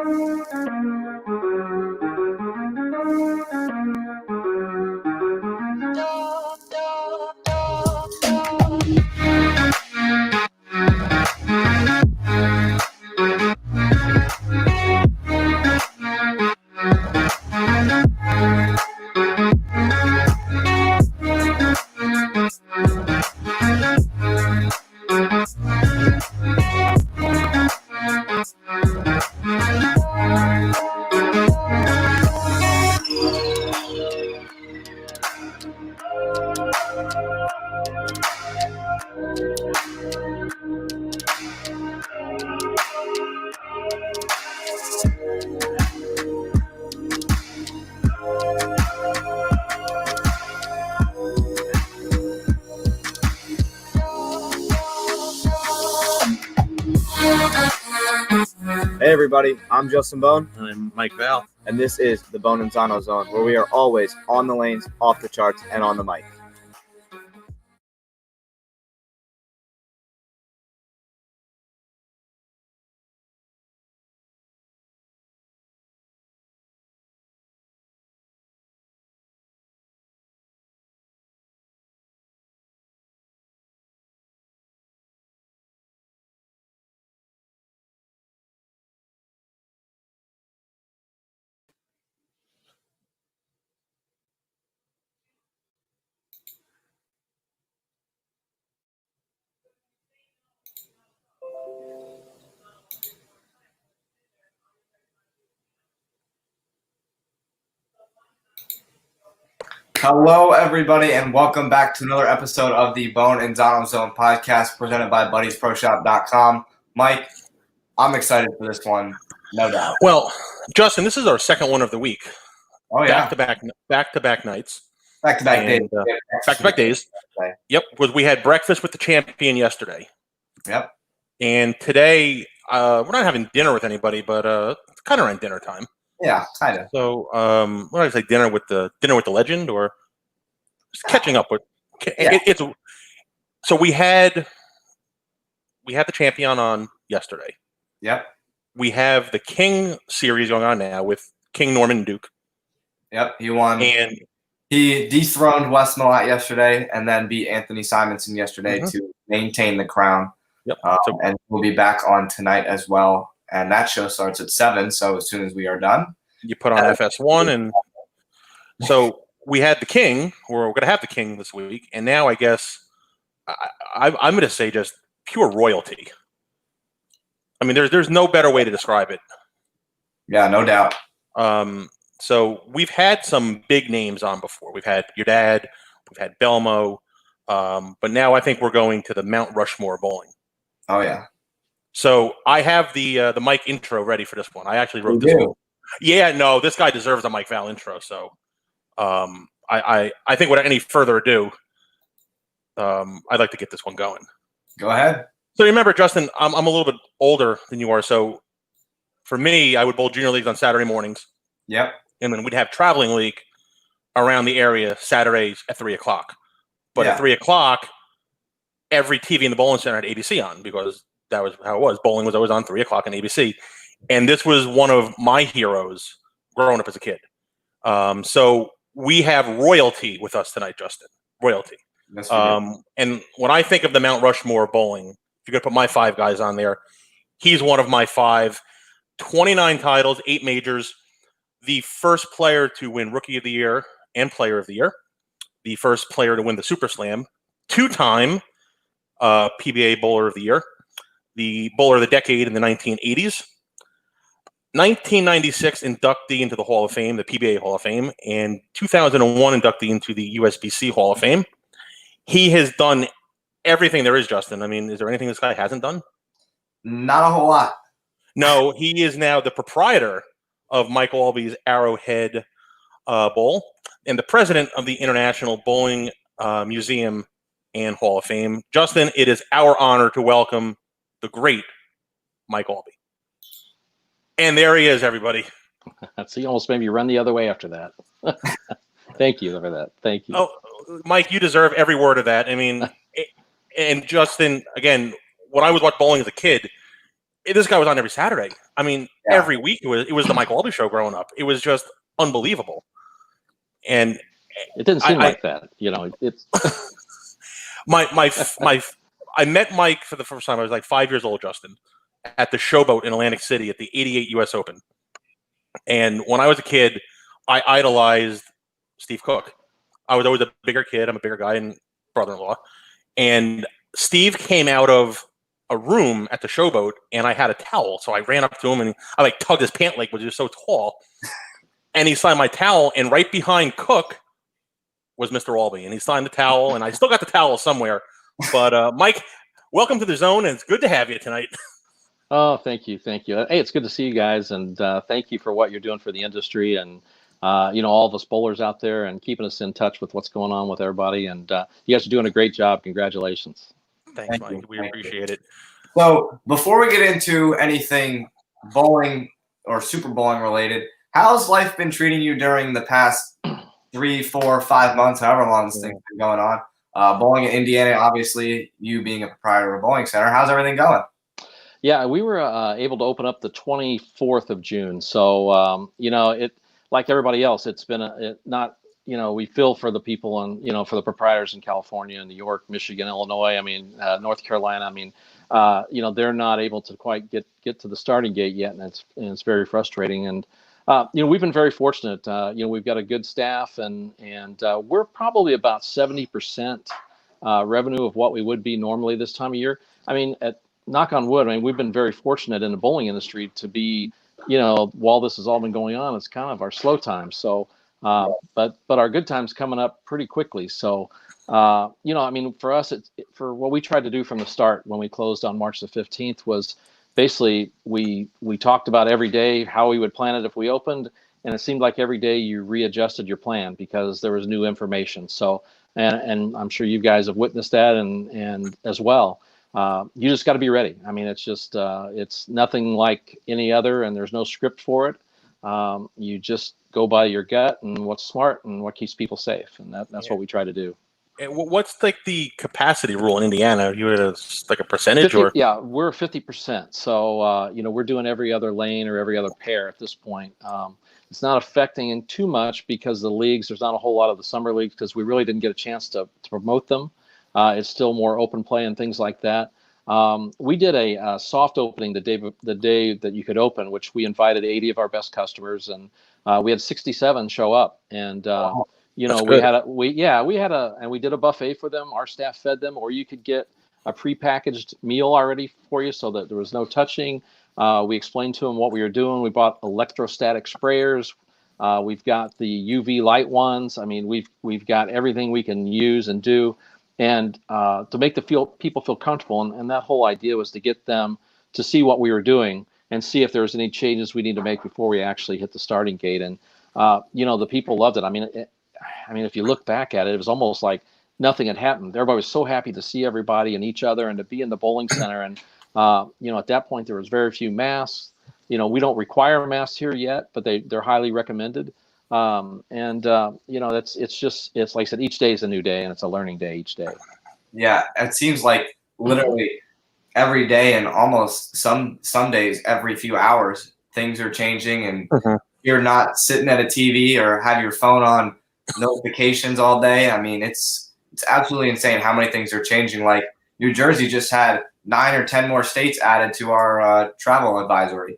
Hey everybody, I'm Justin Bohn. And I'm Mike Val. And this is the Bohn N Zano Zone, where we are always on the lanes, off the charts, and on the mic. Hello, everybody, and welcome back to another episode of the Bohn N Zano Zone podcast presented by BuddiesProShop.com. Mike, I'm excited for this one, no doubt. Well, Justin, this is our second one of the week. Oh, yeah. Back-to-back nights. Back-to-back days. Back-to-back days. Yep, because we had breakfast with the champion yesterday. Yep. And today, we're not having dinner with anybody, but it's kind of around dinner time. Yeah, kind of. So, what did I say? Dinner with the legend, or just catching up with? Yeah. So we had the champion on yesterday. Yep. We have the King series going on now with King Norman Duke. Yep, he won. And he dethroned Wes Millat yesterday, and then beat Anthony Simonson yesterday to maintain the crown. Yep. And we'll be back on tonight as well. And that show starts at 7, so as soon as we are done. You put on FS1, and so we had the King, or we're going to have the King this week, and now I guess I'm going to say just pure royalty. I mean, there's no better way to describe it. Yeah, no doubt. So we've had some big names on before. We've had your dad, we've had Belmo, but now I think we're going to the Mount Rushmore bowling. Oh, yeah. So I have the Mike intro ready for this one. I actually wrote this one. Yeah, no, this guy deserves a Mike Val intro. So I think without any further ado, I'd like to get this one going. Go ahead. So remember, Justin, I'm a little bit older than you are. So for me, I would bowl junior leagues on Saturday mornings. Yep. And then we'd have traveling league around the area Saturdays at 3 o'clock. But at 3 o'clock, every TV in the bowling center had ABC on because that was how it was. Bowling was always on 3 o'clock on ABC. And this was one of my heroes growing up as a kid. So we have royalty with us tonight, Justin. Royalty. Yes, and when I think of the Mount Rushmore bowling, if you're going to put my 5 guys on there, he's one of my 5. 29 titles, 8 majors. The first player to win Rookie of the Year and Player of the Year. The first player to win the Super Slam. 2-time PBA Bowler of the Year. The Bowler of the Decade in the 1980s. 1996 inductee into the Hall of Fame, the PBA Hall of Fame, and 2001 inductee into the USBC Hall of Fame. He has done everything there is, Justin. I mean, is there anything this guy hasn't done? Not a whole lot. No, he is now the proprietor of Mike Aulby's Arrowhead Bowl and the president of the International Bowling Museum and Hall of Fame. Justin, it is our honor to welcome the great Mike Aulby. And there he is, everybody. So you almost made me run the other way after that. Thank you for that. Thank you. Oh, Mike, you deserve every word of that. I mean, and Justin, again, when I was watching bowling as a kid, this guy was on every Saturday. I mean, Yeah. every week it was the Mike Aulby show growing up. It was just unbelievable. And It didn't seem like that. It's I met Mike for the first time. I was like 5 years old, Justin, at the Showboat in Atlantic City at the '88 U.S. Open. And when I was a kid, I idolized Steve Cook. I was always a bigger kid. I'm a bigger guy and brother-in-law. And Steve came out of a room at the Showboat, and I had a towel. So I ran up to him, and I like tugged his pant leg, which was so tall. And he signed my towel, and right behind Cook was Mr. Aulby. And he signed the towel, and I still got the towel somewhere. But Mike, welcome to the zone, and it's good to have you tonight. Oh, thank you. Hey, it's good to see you guys, and thank you for what you're doing for the industry, and all of us bowlers out there, and keeping us in touch with what's going on with everybody. And you guys are doing a great job. Congratulations. Thanks, Mike. We appreciate it. So before we get into anything bowling or super bowling related, how's life been treating you during the past 3, 4, 5 months, however long this thing's been going on? Bowling in Indiana, obviously, you being a proprietor of a bowling center. How's everything going? Yeah, we were able to open up the 24th of June. So, it like everybody else, it's been we feel for the people and, for the proprietors in California, New York, Michigan, Illinois, North Carolina. They're not able to quite get to the starting gate yet, and it's very frustrating. And, we've been very fortunate. We've got a good staff, and we're probably about 70% revenue of what we would be normally this time of year. Knock on wood, we've been very fortunate in the bowling industry to be, while this has all been going on, it's kind of our slow time. So, but our good time's coming up pretty quickly. So, for us, for what we tried to do from the start when we closed on March the 15th was basically we talked about every day how we would plan it if we opened, and it seemed like every day you readjusted your plan because there was new information. So, and I'm sure you guys have witnessed that and as well. You just got to be ready. It's just, it's nothing like any other, and there's no script for it. You just go by your gut and what's smart and what keeps people safe. And that's what we try to do. And what's like the capacity rule in Indiana? You had like a percentage 50, or? Yeah, we're 50%. So, we're doing every other lane or every other pair at this point. It's not affecting too much because the leagues, there's not a whole lot of the summer leagues because we really didn't get a chance to promote them. It's still more open play and things like that. We did a soft opening the day that you could open, which we invited 80 of our best customers, and we had 67 show up. And we did a buffet for them. Our staff fed them, or you could get a prepackaged meal already for you, so that there was no touching. We explained to them what we were doing. We bought electrostatic sprayers. We've got the UV light ones. We've got everything we can use and do. And to make people feel comfortable, and that whole idea was to get them to see what we were doing and see if there was any changes we need to make before we actually hit the starting gate. And the people loved it. If you look back at it, it was almost like nothing had happened. Everybody was so happy to see everybody and each other and to be in the bowling center. And at that point there was very few masks. We don't require masks here yet, but they're highly recommended. It's like I said, each day is a new day, and it's a learning day each day. Yeah, it seems like literally every day, and almost some days every few hours, things are changing, and you're not sitting at a TV or have your phone on notifications all day. It's absolutely insane how many things are changing. Like New Jersey just had 9 or 10 more states added to our travel advisory.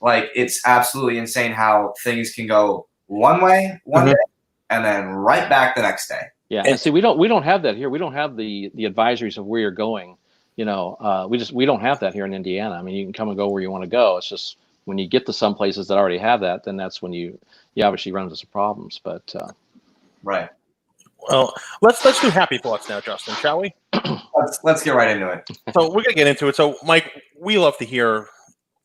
Like, it's absolutely insane how things can go one way one day and then right back the next day. Yeah, and see, we don't have that here. We don't have the advisories of where you're going. We don't have that here in Indiana. You can come and go where you want to go. It's just when you get to some places that already have that, then that's when you obviously run into some problems. But right. Well, let's do happy thoughts now, Justin, shall we? Let's get right into it. So we're gonna get into it. So, Mike, we love to hear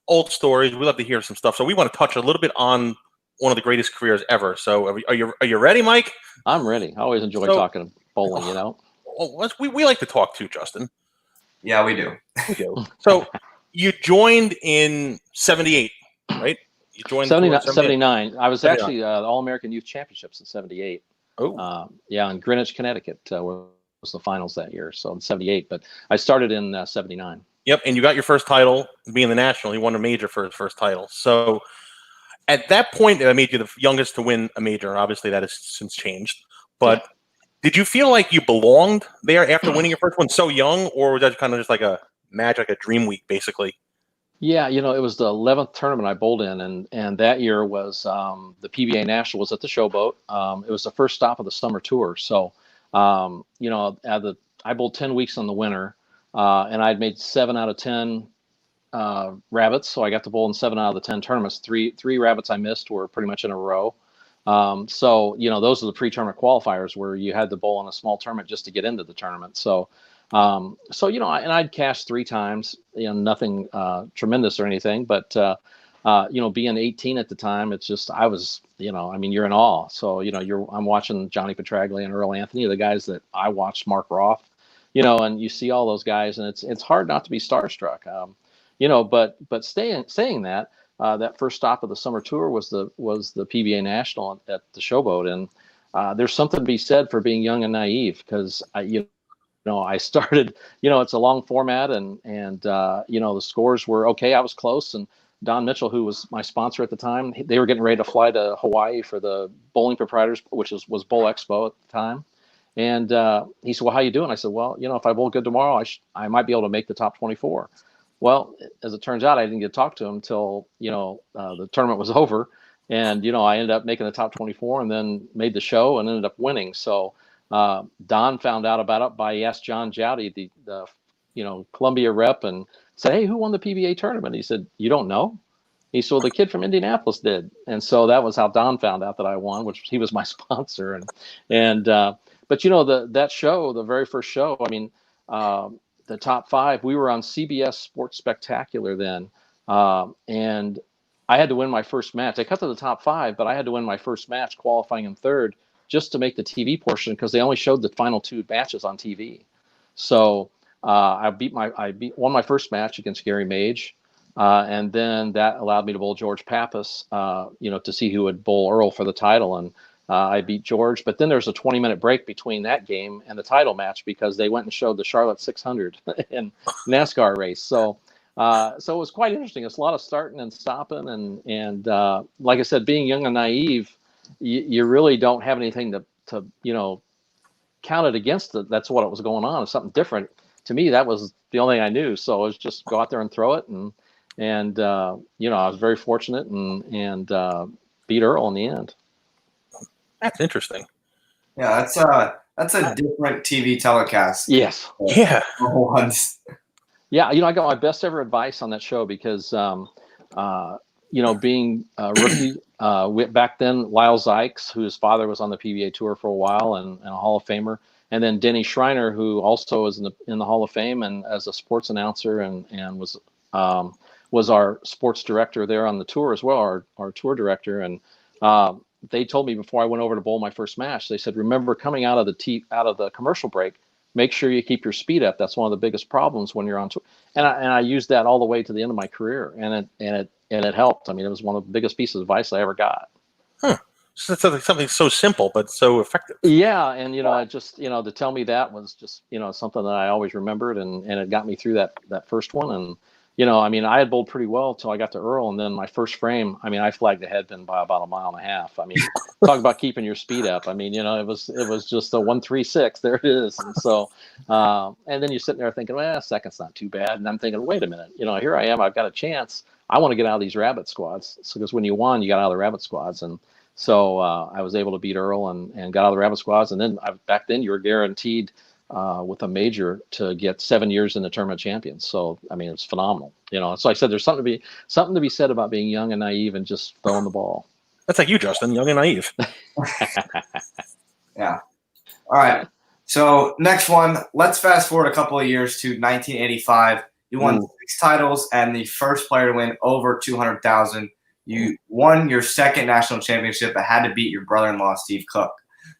old stories. We love to hear some stuff. So we want to touch a little bit on one of the greatest careers ever. So are you ready, Mike? I'm ready. I always enjoy talking bowling, Well, we like to talk too, Justin. Yeah, we do. We do. So you joined in 78, right? You joined 79. I was actually the All-American Youth Championships in 78. Oh. In Greenwich, Connecticut was the finals that year. So in 78, but I started in 79. Yep, and you got your first title being the national. He won a major for his first title. So at that point, that made you the youngest to win a major. Obviously, that has since changed. But did you feel like you belonged there after winning your first one so young, or was that kind of just like a magic, like a dream week, basically? Yeah, it was the 11th tournament I bowled in, and that year was the PBA National was at the Showboat. It was the first stop of the summer tour. So, I bowled 10 weeks in the winter, and I'd made 7 out of 10 rabbits. So I got to bowl in 7 out of the 10 tournaments. Three rabbits I missed were pretty much in a row. So those are the pre-tournament qualifiers where you had to bowl in a small tournament just to get into the tournament. So. And I'd cashed 3 times, nothing tremendous or anything, but being 18 at the time, it's just I was, you're in awe. So I'm watching Johnny Petraglia and Earl Anthony, the guys that I watched, Mark Roth, and you see all those guys, and it's hard not to be starstruck. But saying that, that first stop of the summer tour was the PBA National at the Showboat, and there's something to be said for being young and naive because I started, it's a long format and the scores were okay. I was close. And Don Mitchell, who was my sponsor at the time, they were getting ready to fly to Hawaii for the Bowling Proprietors, which was Bowl Expo at the time. And he said, well, how you doing? I said, well, if I bowl good tomorrow, I might be able to make the top 24. Well, as it turns out, I didn't get to talk to him until, the tournament was over. And, I ended up making the top 24 and then made the show and ended up winning. So, Don found out about it by he asked John Jowdy, the Columbia rep, and said, hey, who won the PBA tournament? He said, you don't know? He said, well, the kid from Indianapolis did. And so that was how Don found out that I won, which he was my sponsor. But that show, the very first show, the top 5, we were on CBS Sports Spectacular then. And I had to win my first match. I cut to the top 5, but I had to win my first match, qualifying in 3rd, just to make the TV portion because they only showed the final 2 matches on TV. So I won my first match against Gary Mage, and then that allowed me to bowl George Pappas, to see who would bowl Earl for the title, and I beat George. But then there's a 20-minute break between that game and the title match because they went and showed the Charlotte 600 in NASCAR race. So it was quite interesting. It's a lot of starting and stopping, and like I said, being young and naive. You really don't have anything to count it against it. That's what it was going on. It's something different. To me, that was the only thing I knew. So it was just go out there and throw it. And I was very fortunate and beat Earl in the end. That's interesting. Yeah, that's a different TV telecast. Yes. Yeah. Once. Yeah, I got my best ever advice on that show because being a rookie, back then, Lyle Zykes, whose father was on the PBA tour for a while and a Hall of Famer, and then Denny Schreiner, who also is in the Hall of Fame and as a sports announcer and was our sports director there on the tour as well, our tour director. And they told me before I went over to bowl my first match, they said, remember coming out of the commercial break, make sure you keep your speed up. That's one of the biggest problems when you're on tour. And I used that all the way to the end of my career, and it helped. It was one of the biggest pieces of advice I ever got. Huh. So that's something so simple but so effective. Yeah, and just to tell me that was just something that I always remembered, and it got me through that first one. And I had bowled pretty well till I got to Earl, and then my first frame, I flagged the headpin by about 1.5 miles. Talk about keeping your speed up. It was just a 136. There it is. And so, and then you're sitting there thinking, well, second's not too bad. And I'm thinking, wait a minute, here I am. I've got a chance. I want to get out of these rabbit squads. So because when you won, you got out of the rabbit squads, and so I was able to beat Earl and got out of the rabbit squads. And then back then you were guaranteed with a major to get 7 years in the tournament champions. So it's phenomenal. So I said there's something to be said about being young and naive and just throwing the ball. That's like you, Justin, young and naive. Yeah. All right. So next one, let's fast forward a couple of years to 1985. You won 6 titles and the first player to win over 200,000. You won your second national championship but had to beat your brother-in-law, Steve Cook.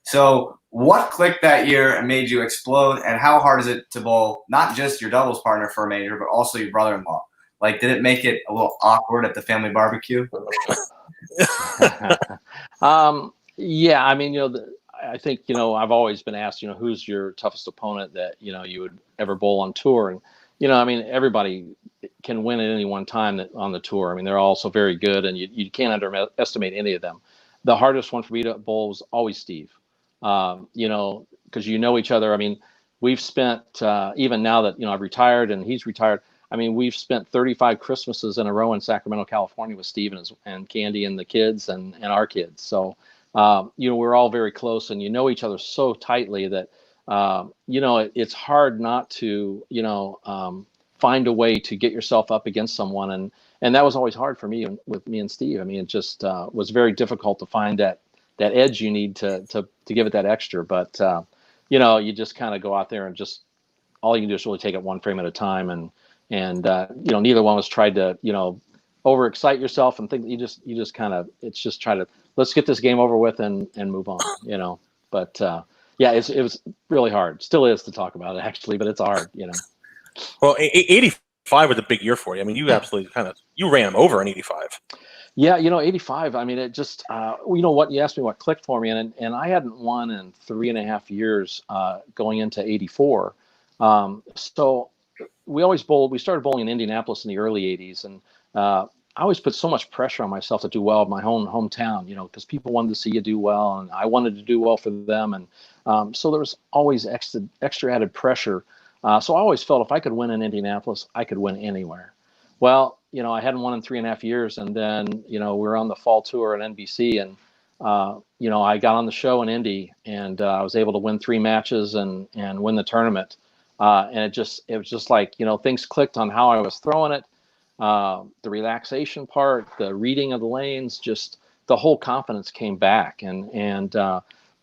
So what clicked that year and made you explode, and how hard is it to bowl not just your doubles partner for a major, but also your brother-in-law? Like, did it make it a little awkward at the family barbecue? Yeah, I think, I've always been asked, who's your toughest opponent that, you would ever bowl on tour. And, I mean, everybody can win at any one time on the tour. I mean, they're all so very good, and you can't underestimate any of them. The hardest one for me to bowl was always Steve. Because each other. I mean, we've spent even now that I've retired and he's retired. I mean, we've spent 35 Christmases in a row in Sacramento, California, with Steve and Candy and the kids and our kids. So we're all very close, and each other so tightly that it's hard not to find a way to get yourself up against someone, and that was always hard for me with me and Steve. I mean, it just was very difficult to find that edge you need to give it that extra. But you just kind of go out there and just all you can do is really take it one frame at a time, and neither one of us tried to overexcite yourself and think that you just kind of, it's just try to, let's get this game over with and move on. But yeah, it was really hard. Still is to talk about it, actually, but it's hard. Well, 85 was a big year for you. I mean, you absolutely you ran him over in 85. Yeah, 85. I mean, it just, what you asked me what clicked for me, and I hadn't won in 3.5 years going into 84. So we started bowling in Indianapolis in the early 80s, and I always put so much pressure on myself to do well in my hometown, because people wanted to see you do well, and I wanted to do well for them, and so there was always extra added pressure. So I always felt if I could win in Indianapolis, I could win anywhere. Well, I hadn't won in 3.5 years, and then we were on the fall tour at NBC, and I got on the show in Indy, and I was able to win 3 matches and win the tournament. And it was just like things clicked on how I was throwing it, the relaxation part, the reading of the lanes, just the whole confidence came back. And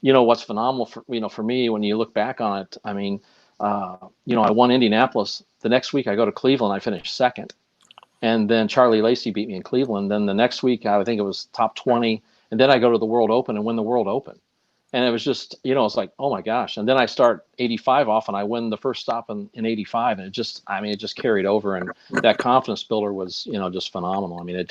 what's phenomenal for me when you look back on it, I mean, I won Indianapolis. The next week I go to Cleveland, I finished second. And then Charlie Lacey beat me in Cleveland. Then the next week, I think it was top 20. And then I go to the World Open and win the World Open. And it was just, it's like, oh my gosh. And then I start 85 off and I win the first stop in 85. And it just carried over. And that confidence builder was, just phenomenal. I mean,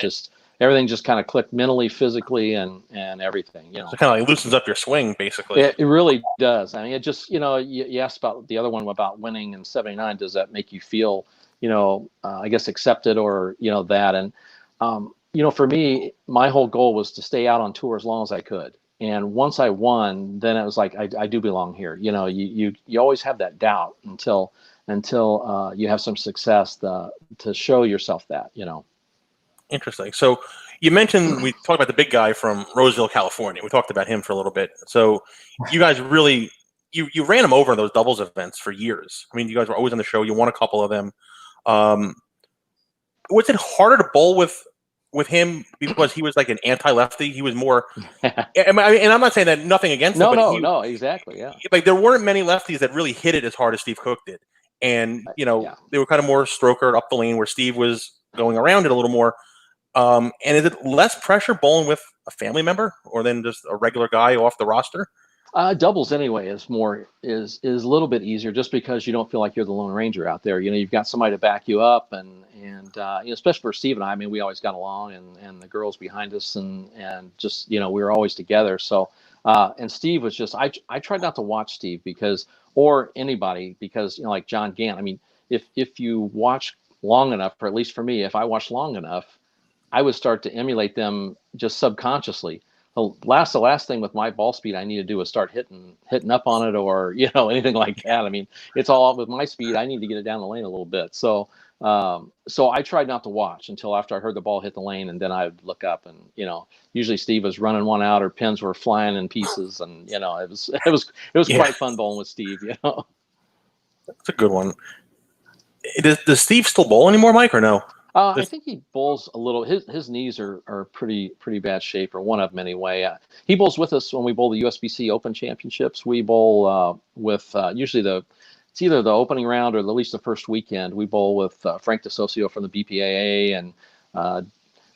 everything just kind of clicked mentally, physically, and everything, So kind of like loosens up your swing, basically. It really does. I mean, it just, you asked about the other one about winning in 79. Does that make you feel, I guess accepted or, that. And, for me, my whole goal was to stay out on tour as long as I could. And once I won, then it was like, I do belong here. You always have that doubt until you have some success to show yourself that, Interesting. So you mentioned, we talked about the big guy from Roseville, California. We talked about him for a little bit. So you guys really, you ran him over in those doubles events for years. I mean, you guys were always on the show. You won a couple of them. Was it harder to bowl with him because he was like an anti-lefty? He was more, and I'm not saying that nothing against him. No, exactly. Yeah. Like there weren't many lefties that really hit it as hard as Steve Cook did. And, they were kind of more stroker up the lane where Steve was going around it a little more. And is it less pressure bowling with a family member or than just a regular guy off the roster? Doubles anyway is a little bit easier just because you don't feel like you're the Lone Ranger out there. You've got somebody to back you up, and especially for Steve and I mean, we always got along, and the girls behind us, and just we were always together. So and Steve was just I tried not to watch Steve or anybody because like John Gant. I mean, if you watch long enough, or at least for me, if I watched long enough, I would start to emulate them just subconsciously. The last thing with my ball speed I need to do is start hitting up on it or anything like that. I mean, it's all with my speed. I need to get it down the lane a little bit. So I tried not to watch until after I heard the ball hit the lane, and then I'd look up, and usually Steve was running one out or pins were flying in pieces, and it was quite fun bowling with Steve. That's a good one. Does Steve still bowl anymore, Mike, or no? I think he bowls a little. His knees are pretty bad shape, or one of them anyway. He bowls with us when we bowl the USBC Open Championships. We bowl with usually it's either the opening round or at least the first weekend. We bowl with Frank DeSocio from the BPAA, and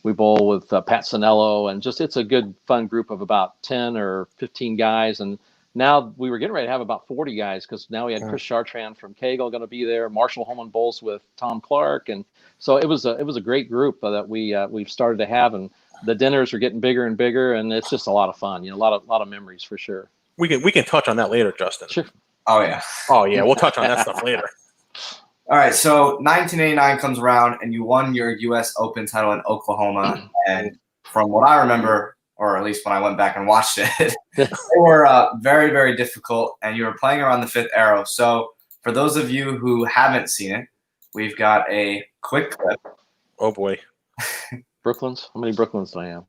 we bowl with Pat Sanello, and just it's a good fun group of about 10 or 15 guys. And now we were getting ready to have about 40 guys because now we had Chris Chartrand from Kegel going to be there. Marshall Holman bowls with Tom Clark, and so it was a great group that we've started to have, and the dinners are getting bigger and bigger, and it's just a lot of fun. A lot of memories for sure. We can touch on that later, Justin. Sure. Oh yeah. Oh yeah, we'll touch on that stuff later. All right, so 1989 comes around, and you won your U.S. Open title in Oklahoma. And from what I remember, or at least when I went back and watched it, they were very, very difficult, and you were playing around the fifth arrow. So for those of you who haven't seen it, we've got a quick clip. Oh, boy. Brooklyns? How many Brooklyns do I have?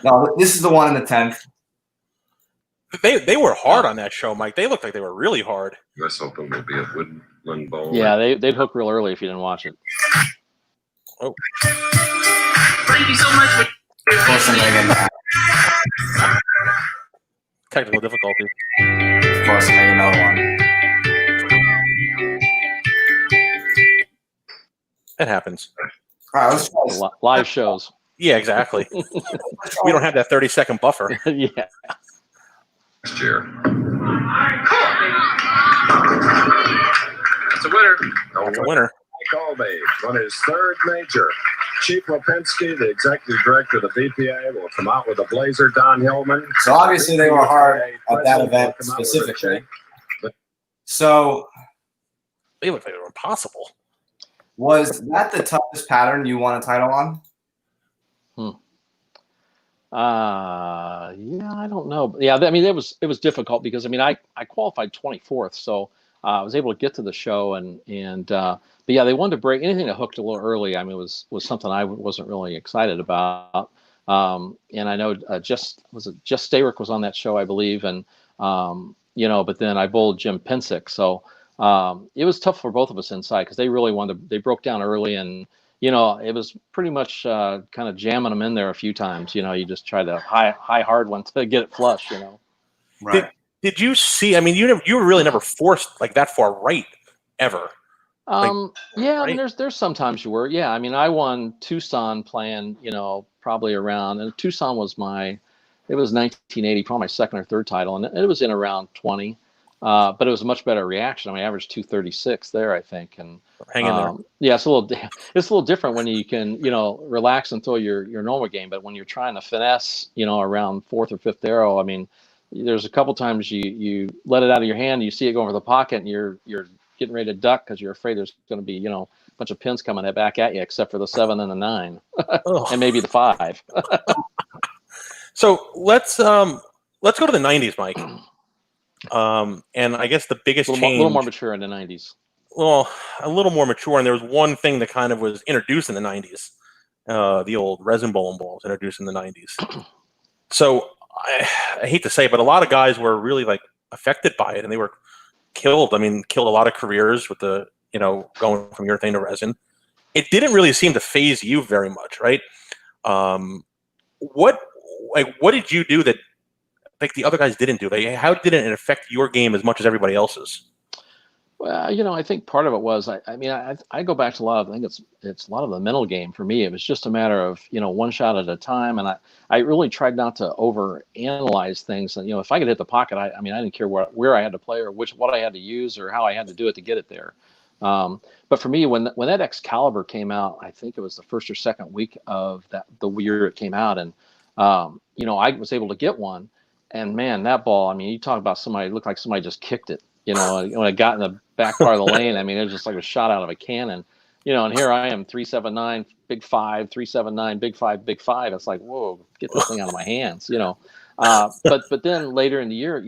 No, this is the one in the 10th. They were hard on that show, Mike. They looked like they were really hard. U.S. Open will be at Woodland Bowl. Yeah, they'd hook real early if you didn't watch it. Oh. Thank you so much for Technical difficulty. Of course, I made another one. It happens. All right, let's try this. Live shows. Yeah, exactly. We don't have that 30-second buffer. Yeah. Next year. That's a winner. That's a winner. Mike Aulby won his third major. Chief Lipinski, the executive director of the BPA, will come out with a blazer. Don Hillman. So obviously they were hard at that event specifically. So They looked like they were impossible. was that the toughest pattern you won a title on? Yeah, I don't know. Yeah, I mean, it was difficult because I mean, I qualified 24th, so I was able to get to the show and but yeah, they wanted to break anything that hooked a little early. I mean, was something I wasn't really excited about. And I know Jess Stayrick was on that show, I believe, and but then I bowled Jim Pensick, so it was tough for both of us inside because they really they broke down early and. It was pretty much kind of jamming them in there a few times. You just try the high hard one to get it flush. Right. Did you see? I mean, you were really never forced like that far right ever. Yeah, right? I mean, there's sometimes you were. Yeah, I mean, I won Tucson playing. Probably around, and Tucson was it was 1980, probably my second or third title, and it was in around 20. But it was a much better reaction. I mean, I averaged 236 there, I think, and hang in there. Yeah, it's a little different when you can relax and throw your normal game. But when you're trying to finesse, around fourth or fifth arrow, I mean, there's a couple times you let it out of your hand, you see it go over the pocket, and you're getting ready to duck because you're afraid there's going to be a bunch of pins coming back at you, except for the 7 and the 9, and maybe the 5. So let's go to the 90s, Mike. And I guess the biggest change, a little more mature in the 90s. Well, a little more mature, and there was one thing that kind of was introduced in the 90s. The old resin bowling ball was introduced in the 90s. So I hate to say it, but a lot of guys were really like affected by it, and they were killed. I mean, killed a lot of careers with the going from urethane to resin. It didn't really seem to phase you very much, right? What did you do that like the other guys didn't do? Like, how did it affect your game as much as everybody else's? Well, I think part of it was, I go back to a lot of, I think it's a lot of the mental game for me. It was just a matter of, one shot at a time. And I really tried not to over analyze things. And, if I could hit the pocket, I didn't care where I had to play or what I had to use or how I had to do it to get it there. But for me, when that Excalibur came out, I think it was the first or second week of the year it came out. And, I was able to get one. And man, that ball, you talk about somebody, it looked like somebody just kicked it, when I got in the back part of the lane, it was just like a shot out of a cannon, and here I am, 379, big 5, 379, big 5, big 5. It's like, whoa, get this thing out of my hands, but then later in the year,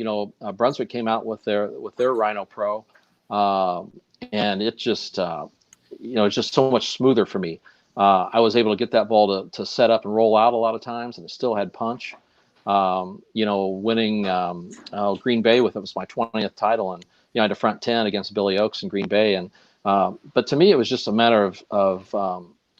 Brunswick came out with their Rhino Pro, and it just, it's just so much smoother for me. I was able to get that ball to set up and roll out a lot of times, and it still had punch. Winning Green Bay with it was my 20th title, and I had a front 10 against Billy Oakes in Green Bay, and but to me it was just a matter of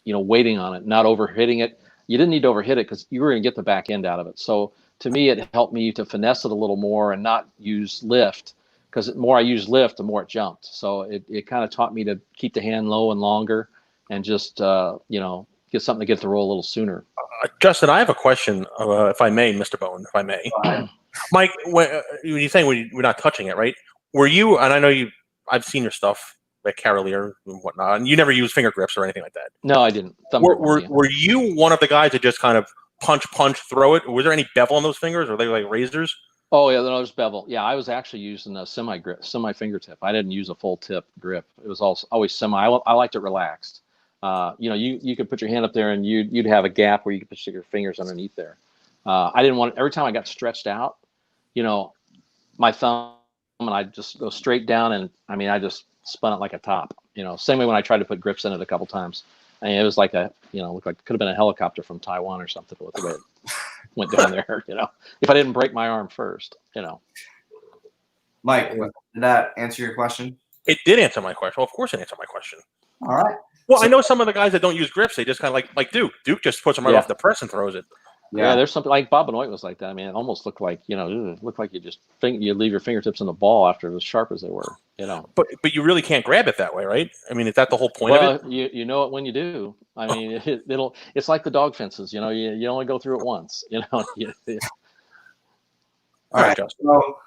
waiting on it, not overhitting it. You didn't need to overhit it because you were going to get the back end out of it. So to me, it helped me to finesse it a little more and not use lift, because the more I used lift, the more it jumped. So it kind of taught me to keep the hand low and longer, and just get something to get the roll a little sooner. Justin, I have a question, if I may, Mr. Bohn, if I may. Mike, when you're saying we're not touching it, right? Were you, and I know I've seen your stuff like Carolier and whatnot, and you never used finger grips or anything like that. No, I didn't. Were you one of the guys that just kind of punch, throw it? Was there any bevel on those fingers? Or were they like razors? Oh yeah, there's bevel. Yeah, I was actually using a semi fingertip. I didn't use a full tip grip. It was always semi. I liked it relaxed. You could put your hand up there and you'd have a gap where you could stick your fingers underneath there. I didn't want every time I got stretched out, you know, my thumb and I just go straight down and I just spun it like a top. Same way when I tried to put grips in it a couple times. It was like looked like it could have been a helicopter from Taiwan or something with the way it went down there. If I didn't break my arm first. Mike, did that answer your question? It did answer my question. Well, of course it answered my question. All right. Well, I know some of the guys that don't use grips. They just kind of like Duke. Duke just puts them right off the press and throws it. Yeah, there's something like Bob Benoit was like that. It almost looked like you just you leave your fingertips in the ball after as sharp as they were. But you really can't grab it that way, right? Is that the whole point of it? You know it when you do. It's like the dog fences. You only go through it once. All right, so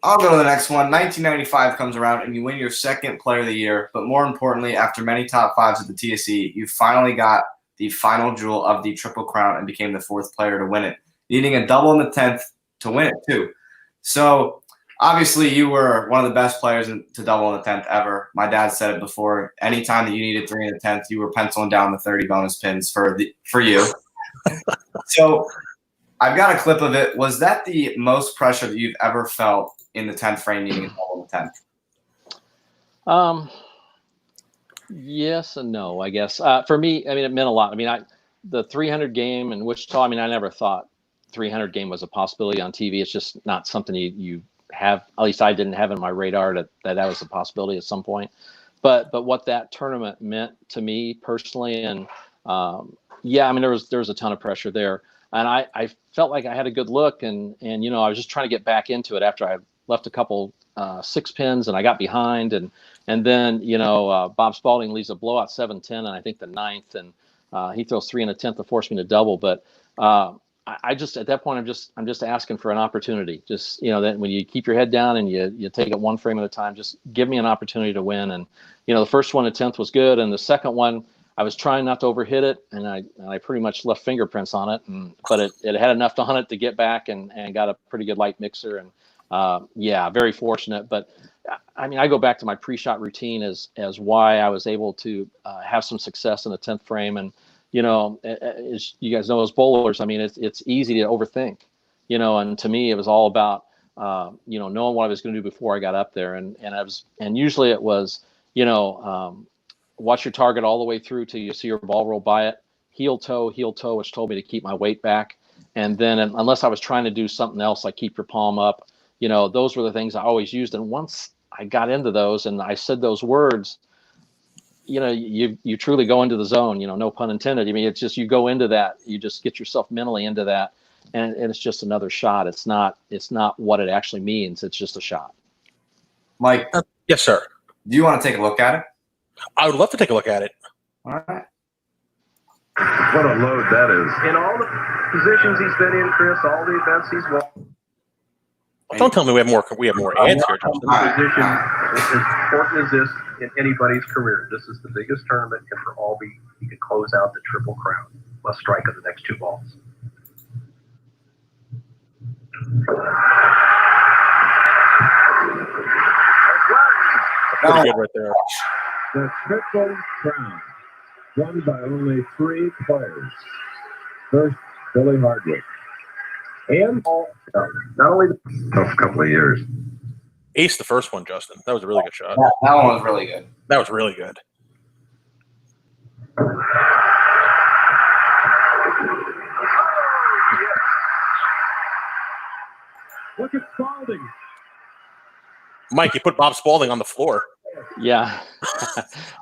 I'll go to the next one. 1995 comes around and you win your second Player of the Year, but more importantly, after many top fives at the TSC, you finally got the final jewel of the Triple Crown and became the fourth player to win it, needing a double in the 10th to win it too. So obviously you were one of the best players to double in the 10th ever. My dad said it before. Anytime that you needed 3 in the 10th, you were penciling down the 30 bonus pins for you. So I've got a clip of it. Was that the most pressure that you've ever felt in the 10th frame needing a double in the 10th? Yes and no, I guess. For me, it meant a lot. The 300 game in Wichita, I never thought 300 game was a possibility on TV. It's just not something you have, at least I didn't have in my radar that was a possibility at some point. But what that tournament meant to me personally, and there was a ton of pressure there. And I felt like I had a good look and I was just trying to get back into it after I left a couple 6 pins and I got behind and then Bob Spalding leaves a blowout 7-10 and I think the 9th and he throws 3 in the 10th to force me to double. But I just at that point I'm just asking for an opportunity. Just that when you keep your head down and you take it one frame at a time, just give me an opportunity to win. And the first one, the 10th was good, and the second one I was trying not to overhit it, and I pretty much left fingerprints on it, but it had enough on it to get back and got a pretty good light mixer and very fortunate. But I go back to my pre-shot routine as why I was able to have some success in the 10th frame. And as you guys know, as bowlers, it's easy to overthink, and to me it was all about knowing what I was going to do before I got up there, and usually it was watch your target all the way through till you see your ball roll by it, heel toe, which told me to keep my weight back, and then unless I was trying to do something else like keep your palm up, those were the things I always used. And once I got into those and I said those words, you truly go into the zone, no pun intended. It's just, you go into that, you just get yourself mentally into that, and it's just another shot. It's not what it actually means. It's just a shot. Mike. Yes, sir. Do you want to take a look at it? I would love to take a look at it. All right. What a load that is. In all the positions he's been in, Chris, all the events he's won. Don't tell me we have more ads here. Position as important as this in anybody's career. This is the biggest tournament, and for Aulby, he could close out the Triple Crown. Must strike of the next 2 balls. Pretty good right there. The Triple Crown, won by only 3 players. First, Billy Hardwick. And not only a couple of years. Ace the first one, Justin. That was a really good shot. That one was really good. That was really good. Look at Spalding. Mike, you put Bob Spalding on the floor. Yeah.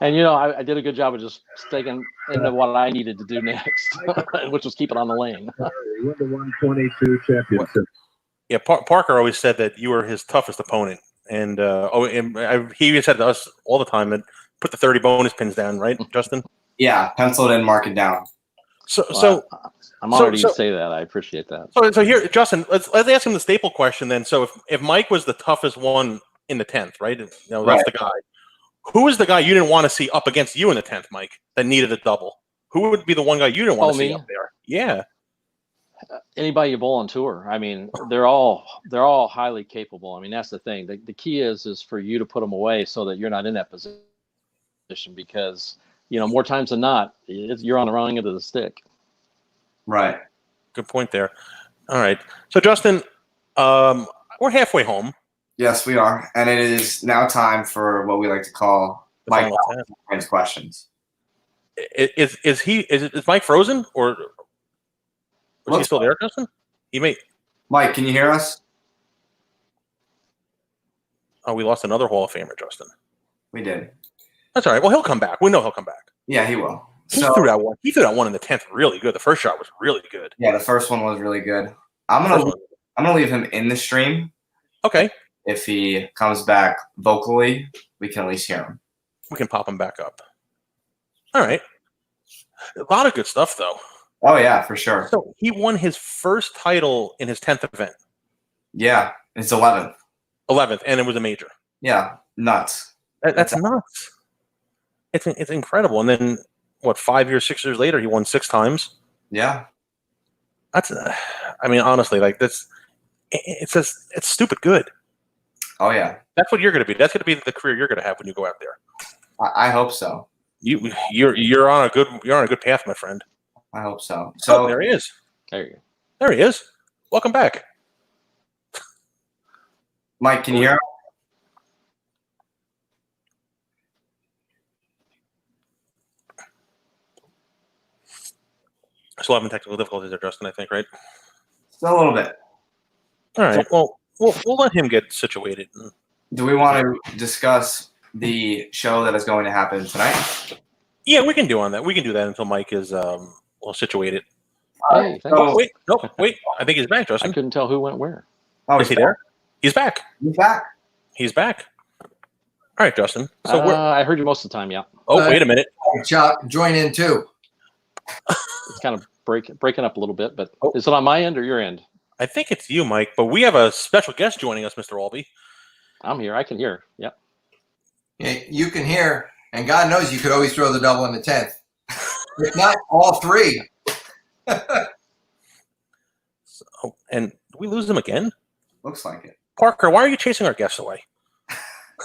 And, I did a good job of just sticking into what I needed to do next, which was keep it on the lane. He won the 122 championship. Yeah, Parker always said that you were his toughest opponent. And he even said to us all the time that put the 30 bonus pins down, right, Justin? Yeah, pencil it in, mark it down. I'm honored you say that. I appreciate that. So here, Justin, let's ask him the staple question then. So if Mike was the toughest one in the 10th, right? That's the guy. Who is the guy you didn't want to see up against you in the 10th, Mike, that needed a double? Who would be the one guy you didn't want to see up there? Yeah. Anybody you bowl on tour, I mean, they're all highly capable. I mean, that's the thing. The key is for you to put them away so that you're not in that position, because more times than not, you're on the wrong end of the stick. Right. Good point there. All right. So Justin, we're halfway home. Yes, we are, and it is now time for what we like to call The Mike final 10. Aulby's questions. Is Mike frozen or is he Looks still there, Justin? He may. Mike, can you hear us? Oh, we lost another Hall of Famer, Justin. We did. That's all right. Well, he'll come back. We know he'll come back. Yeah, he will. He threw that one. He threw that one in the 10th really good. The first shot was really good. Yeah, the first one was really good. I'm gonna leave him in the stream. Okay. If he comes back vocally, we can at least hear him. We can pop him back up. All right. A lot of good stuff, though. Oh yeah, for sure. So he won his first title in his 10th event. Yeah, it's 11th. 11th, and it was a major. Yeah, nuts. That's nuts. It's incredible. And then, 5 years, 6 years later, he won 6 times. Yeah. That's, I mean, honestly, like it's stupid good. Oh yeah. That's what you're going to be. That's going to be the career you're going to have when you go out there. I hope so. You're on a good path, my friend. I hope so. So there he is. There you go. There he is. Welcome back. Mike, can you hear him? Still having technical difficulties there, Justin, I think, right? Still a little bit. All right. Well, we'll let him get situated. Do we want to discuss the show that is going to happen tonight? Yeah, we can do that. We can do that until Mike is situated. Hey, thanks. Oh, wait. I think he's back, Justin. I couldn't tell who went where. Oh, Is he there? He's back. He's back. He's back. All right, Justin. So I heard you most of the time, yeah. Oh, wait a minute. Chuck, join in too. It's kind of breaking up a little bit, but is it on my end or your end? I think it's you, Mike, but we have a special guest joining us, Mr. Aulby. I'm here. I can hear. Yep. Yeah, you can hear, and God knows you could always throw the double in the 10th. If not, all 3. And did we lose them again? Looks like it. Parker, why are you chasing our guests away?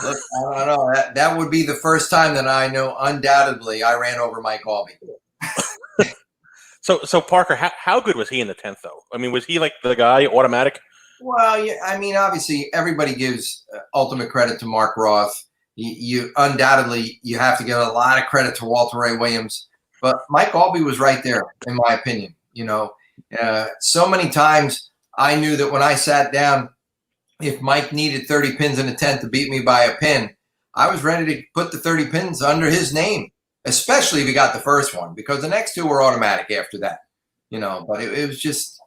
Look, I don't know. That would be the first time that I know undoubtedly I ran over Mike Aulby. So Parker, how good was he in the 10th, though? I mean, was he like the guy, automatic? Well, yeah, I mean, obviously, everybody gives ultimate credit to Mark Roth. You undoubtedly, you have to give a lot of credit to Walter Ray Williams. But Mike Aulby was right there, in my opinion. So many times I knew that when I sat down, if Mike needed 30 pins in a 10th to beat me by a pin, I was ready to put the 30 pins under his name, especially if he got the first one, because the next 2 were automatic after that. But it was just,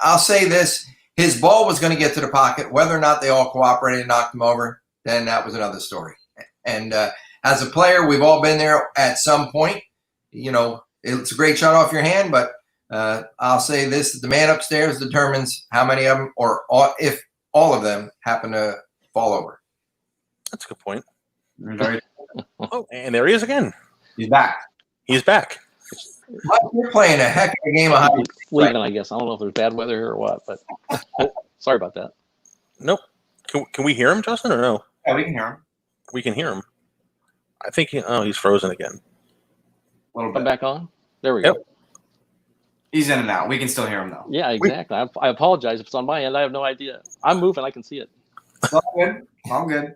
I'll say this, his ball was going to get to the pocket. Whether or not they all cooperated and knocked him over, then that was another story. And as a player, we've all been there at some point. It's a great shot off your hand, but I'll say this, the man upstairs determines how many of them, or if all of them happen to fall over. That's a good point. Oh, and there he is again. He's back. He's back. Mike, you're playing a heck of a game of hockey. Leaving, I guess. I don't know if there's bad weather here or what, but sorry about that. Nope. Can we hear him, Justin, or no? Yeah, we can hear him. We can hear him. I think he's frozen again. A little Come bit. back on. There we go. He's in and out. We can still hear him though. Yeah, exactly. I apologize if it's on my end. I have no idea. I'm moving. I can see it. It's all good. I'm good.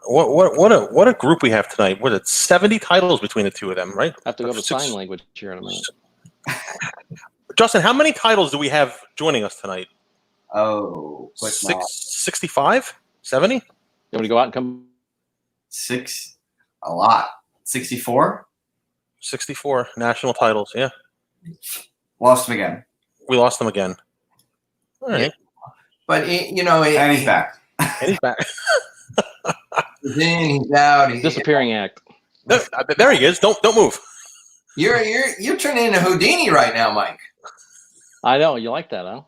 What a group we have tonight. Was it 70 titles between the 2 of them, right? I have to go to sign language here in a minute. Justin, how many titles do we have joining us tonight? Oh, 65? 70? You want to go out and come? 6, a lot. 64. 64 national titles, yeah. Lost him again. We lost them again. All right. Yeah. But, And he's back. And he's back. He's in, he's out. Disappearing act. There he is. Don't move. You're turning into Houdini right now, Mike. I know. You like that, huh?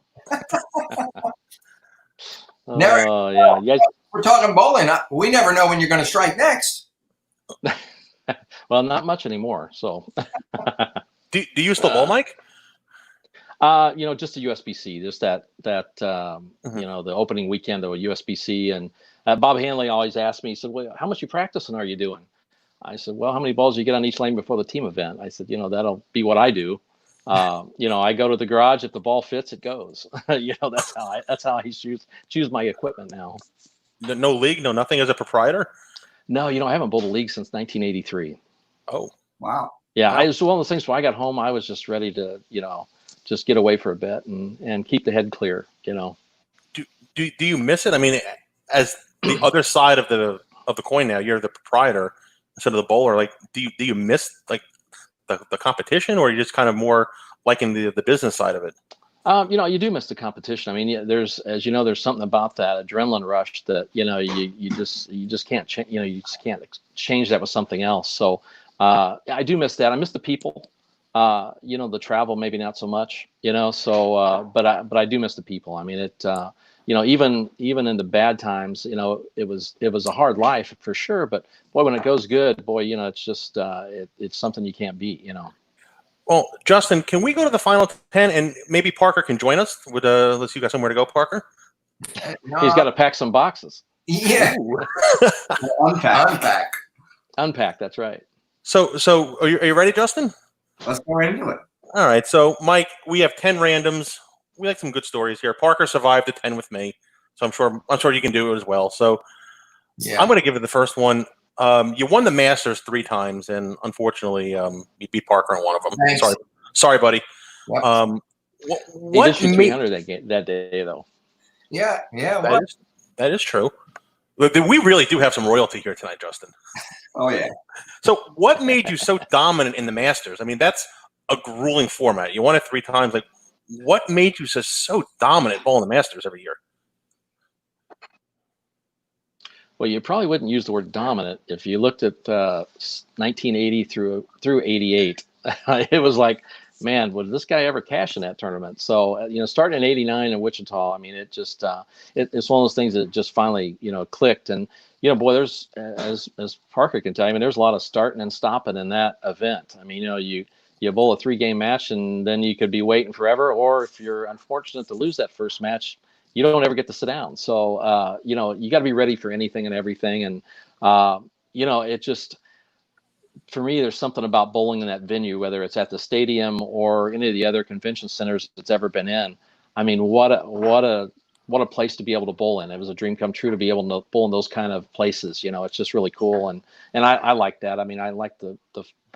Never- Oh, yeah. You guys, We're talking bowling. We never know when you're going to strike next. well, not much anymore. So Do you still bowl, Mike? Just the USBC, just that the opening weekend of a USBC, and Bob Hanley always asked me, he said, "Well, how much you practicing are you doing?" I said, "Well, how many balls do you get on each lane before the team event?" I said, "That'll be what I do. I go to the garage. If the ball fits, it goes. That's how I choose my equipment now." No league, no nothing as a proprietor. No, I haven't bowled a league since 1983. Oh, wow. Yeah, Wow. I was one of those things. When I got home, I was just ready to, just get away for a bit and keep the head clear. Do you miss it? I mean, as the other side of the coin now, you're the proprietor instead of the bowler. Like, do you miss like the competition, or are you just kind of more liking the business side of it? You do miss the competition. I mean, there's something about that adrenaline rush that you just can't change. You just can't change that with something else. So I do miss that. I miss the people. The travel maybe not so much. So but I do miss the people. I mean, it. Even in the bad times, it was a hard life for sure. But boy, when it goes good, boy, it's just it's something you can't beat. Well, Justin, can we go to the final 10 and maybe Parker can join us? Let's see, you got somewhere to go, Parker? He's got to pack some boxes. Yeah. Unpack. That's right. So are you ready, Justin? Let's go right into it. All right. So, Mike, we have 10 randoms. We like some good stories here. Parker survived the 10 with me, so I'm sure you can do it as well. So, yeah. I'm going to give it the first one. You won the Masters 3 times, and unfortunately, you beat Parker on one of them. Thanks. Sorry, buddy. Yep. He did shoot 300 that day, though. Yeah. That is true. We really do have some royalty here tonight, Justin. Oh yeah. So, what made you so dominant in the Masters? I mean, that's a grueling format. You won it 3 times. Like, what made you so dominant bowling the Masters every year? Well, you probably wouldn't use the word dominant if you looked at 1980 through 88. It was like, man, would this guy ever cash in that tournament? So, starting in '89 in Wichita, I mean, it just it's one of those things that just finally clicked. And boy, there's as Parker can tell you, I mean, there's a lot of starting and stopping in that event. I mean, you bowl a 3-game match and then you could be waiting forever, or if you're unfortunate to lose that first match, you don't ever get to sit down. So, you got to be ready for anything and everything. And, it just, for me, there's something about bowling in that venue, whether it's at the stadium or any of the other convention centers it's ever been in. I mean, what a place to be able to bowl in. It was a dream come true to be able to bowl in those kind of places. It's just really cool. And I like that. I mean, I like the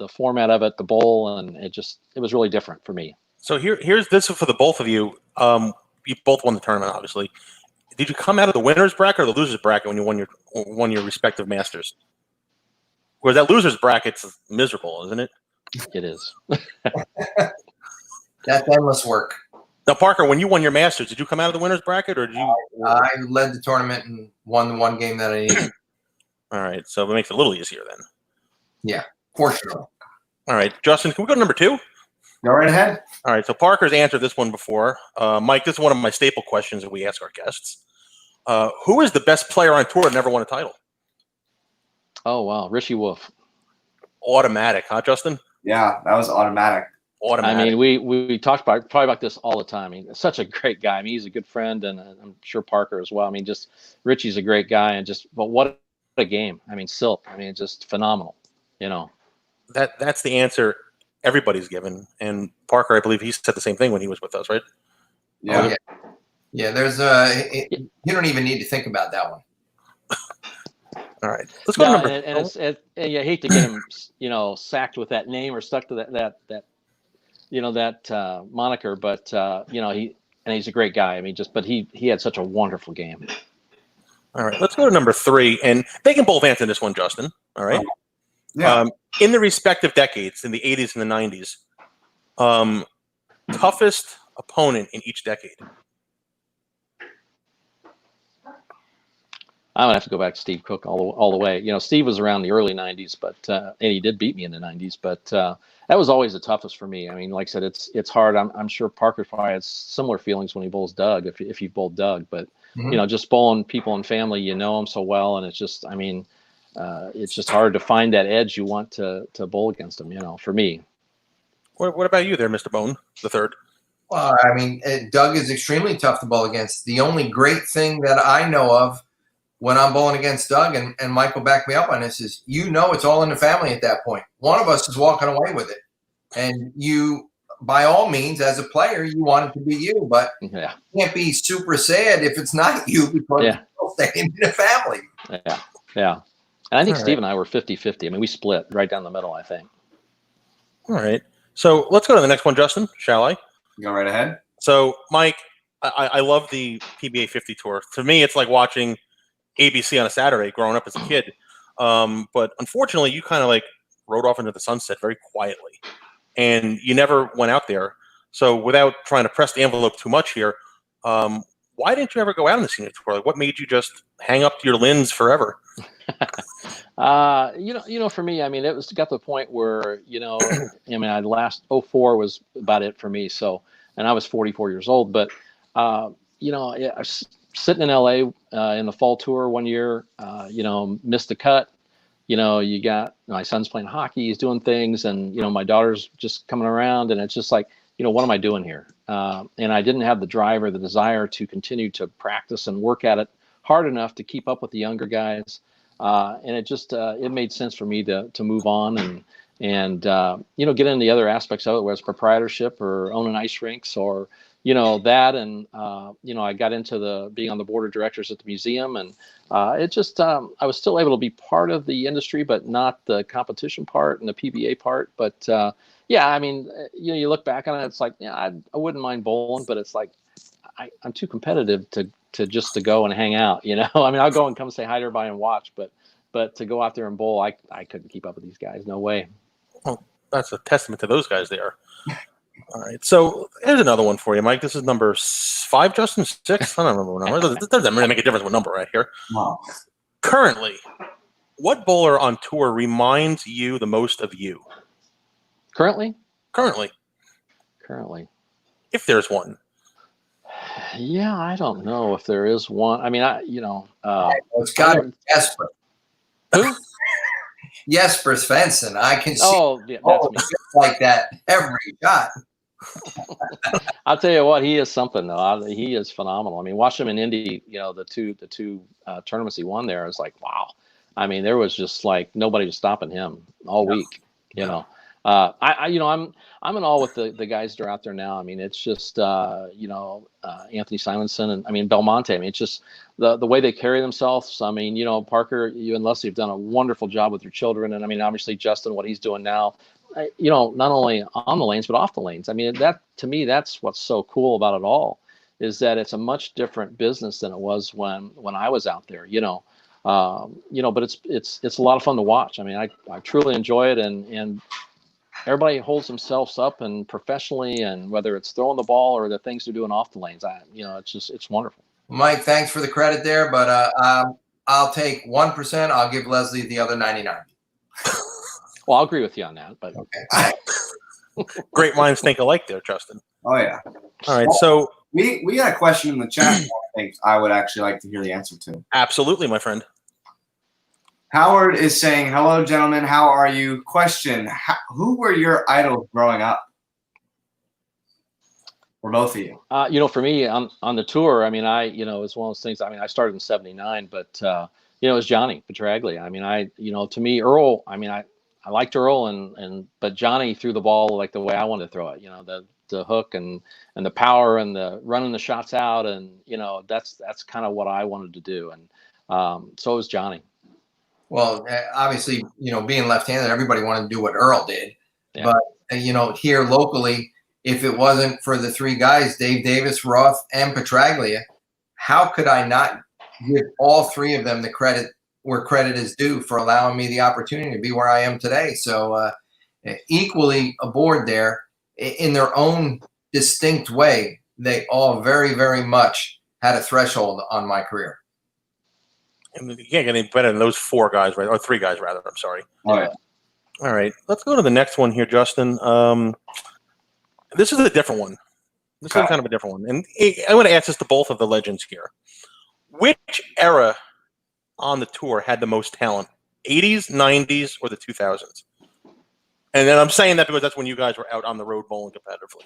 format of it, the bowl, and it was really different for me. So here's this for the both of you. You both won the tournament, obviously. Did you come out of the winner's bracket or the loser's bracket when you won your respective Masters? Whereas that loser's bracket's miserable, isn't it? It is. That's endless work. Now, Parker, when you won your Masters, did you come out of the winner's bracket, or did you? I led the tournament and won the 1 game that I needed. All right, so it makes it a little easier then. Yeah, fortunately. All right, Justin, can we go to number 2? Go right ahead. All right, so Parker's answered this one before. Mike, this is one of my staple questions that we ask our guests. Who is the best player on tour that never won a title? Oh, wow. Richie Wolf. Automatic, huh, Justin? Yeah, that was automatic. I mean, we talked probably about this all the time. I mean, such a great guy. I mean, he's a good friend, and I'm sure Parker as well. I mean, just Richie's a great guy, and but what a game. I mean, Silk. I mean, just phenomenal. That's the answer everybody's given, and Parker, I believe he said the same thing when he was with us, right? Yeah. Yeah. There's you don't even need to think about that one. All right, let's go to number. And you hate to get him, sacked with that name or stuck to that moniker, but he's a great guy. I mean, but he had such a wonderful game. All right, let's go to number 3, and they can both answer this one, Justin. All right. Yeah. In the respective decades, in the 80s and the 90s, toughest opponent in each decade. I would have to go back to Steve Cook all the way. Steve was around the early 90s, but and he did beat me in the 90s. But that was always the toughest for me. I mean, like I said, it's hard. I'm sure Parker probably has similar feelings when he bowls Doug, if you bowled Doug. But just bowling people and family, them so well, and it's just, I mean, it's just hard to find that edge you want to bowl against them. For me. What about you there, Mr. Bohn, the third? Well, I mean, Doug is extremely tough to bowl against. The only great thing that I know of when I'm bowling against Doug, and Mike will back me up on this, is it's all in the family at that point. One of us is walking away with it. And you, by all means, as a player, you want it to be you, but you can't be super sad if it's not you because it's still staying in the family. Yeah. And I think Steve and I were 50-50. I mean, we split right down the middle, I think. All right. So let's go to the next one, Justin, shall I? Go right ahead. So, Mike, I love the PBA 50 tour. To me, it's like watching ABC on a Saturday growing up as a kid. But unfortunately, you kind of like rode off into the sunset very quietly. And you never went out there. So without trying to press the envelope too much here, why didn't you ever go out on the senior tour? Like, what made you just hang up your lins forever? For me, I mean, it was got to the point where, I last 04 was about it for me. So, and I was 44 years old, but, I was sitting in LA in the fall tour one year, missed the cut. You got my son's playing hockey, he's doing things, and, my daughter's just coming around, and it's just like, what am I doing here? And I didn't have the drive or the desire to continue to practice and work at it hard enough to keep up with the younger guys. And it just, it made sense for me to move on and get into the other aspects of it, whether it's proprietorship or owning ice rinks or, that. And, I got into being on the board of directors at the museum, and it just, I was still able to be part of the industry, but not the competition part and the PBA part. But, I mean, you look back on it, it's like, I wouldn't mind bowling, but it's like, I'm too competitive to go and hang out, I mean, I'll go and come say hi to everybody and watch, but to go out there and bowl, I couldn't keep up with these guys. No way. Well, that's a testament to those guys there. All right. So here's another one for you, Mike. This is number 5, Justin, 6. I don't remember what number. It doesn't really make a difference what number right here. Wow. Currently, what bowler on tour reminds you the most of you? Currently. If there's one. Yeah, I don't know if there is one. I mean, it's got to be Jesper. Who? Jesper's fencing. I can see. Oh, yeah, that's me. Like that every shot. I'll tell you what, he is something though. He is phenomenal. I mean, watch him in Indy. The two tournaments he won there. It's like, wow. I mean, there was just like nobody was stopping him all week. I'm in awe with the guys that are out there now. I mean, it's just Anthony Simonson and I mean Belmonte. I mean, it's just the way they carry themselves. I mean, Parker, you and Leslie have done a wonderful job with your children, and I mean, obviously Justin, what he's doing now. Not only on the lanes but off the lanes. I mean, that to me, that's what's so cool about it all, is that it's a much different business than it was when I was out there. But it's a lot of fun to watch. I mean, I truly enjoy it, and everybody holds themselves up and professionally, and whether it's throwing the ball or the things they're doing off the lanes, it's wonderful. Mike, thanks for the credit there, but I'll take 1%. I'll give Leslie the other 99. Well, I'll agree with you on that, but okay. Great minds think alike there, Justin. Oh yeah. All right. So we got a question in the chat. I think I would actually like to hear the answer to. Absolutely, my friend. Howard is saying, hello, gentlemen. How are you? Question, who were your idols growing up? For both of you. For me on the tour, I mean, it's one of those things. I mean, I started in '79, but it was Johnny Petraglia. I mean, to me, Earl, I mean, I liked Earl but Johnny threw the ball like the way I wanted to throw it, the hook and the power and the running the shots out. And, that's kind of what I wanted to do. And so it was Johnny. Well, obviously, being left-handed, everybody wanted to do what Earl did. Yeah. But, here locally, if it wasn't for the three guys, Dave Davis, Roth, and Petraglia, how could I not give all three of them the credit where credit is due for allowing me the opportunity to be where I am today? So equally aboard there in their own distinct way, they all very, very much had a threshold on my career. And you can't get any better than those 4 guys, right? Or 3 guys, rather. I'm sorry. Oh, yeah. All right. Let's go to the next one here, Justin. This is a different one. This is kind of a different one. And I want to ask this to both of the legends here. Which era on the tour had the most talent? 80s, 90s, or the 2000s? And then I'm saying that because that's when you guys were out on the road bowling competitively.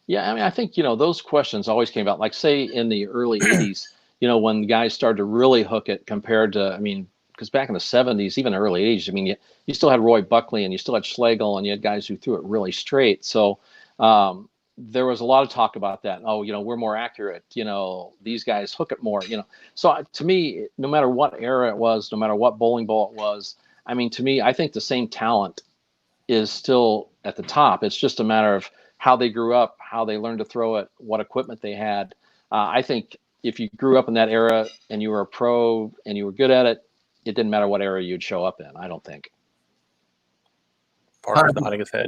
Yeah, I mean, I think, those questions always came about, like, say, in the early 80s, when guys started to really hook it compared to, I mean, because back in the 70s, even early 80s, I mean, you still had Roy Buckley and you still had Schlegel and you had guys who threw it really straight. So there was a lot of talk about that. Oh, we're more accurate. These guys hook it more, So to me, no matter what era it was, no matter what bowling ball it was, I mean, to me, I think the same talent is still at the top. It's just a matter of how they grew up, how they learned to throw it, what equipment they had. I think if you grew up in that era and you were a pro and you were good at it, it didn't matter what era you'd show up in, I don't think. Parker's nodding his head.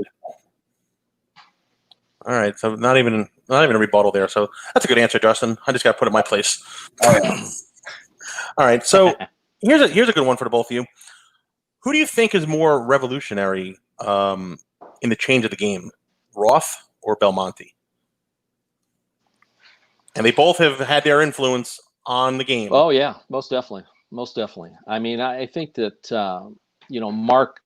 All right, so not even a rebuttal there. So that's a good answer, Justin. I just got to put it in my place. Oh, yeah. All right, so here's a good one for the both of you. Who do you think is more revolutionary in the change of the game, Roth or Belmonte? And they both have had their influence on the game. Oh yeah, most definitely. I mean, I think that Mark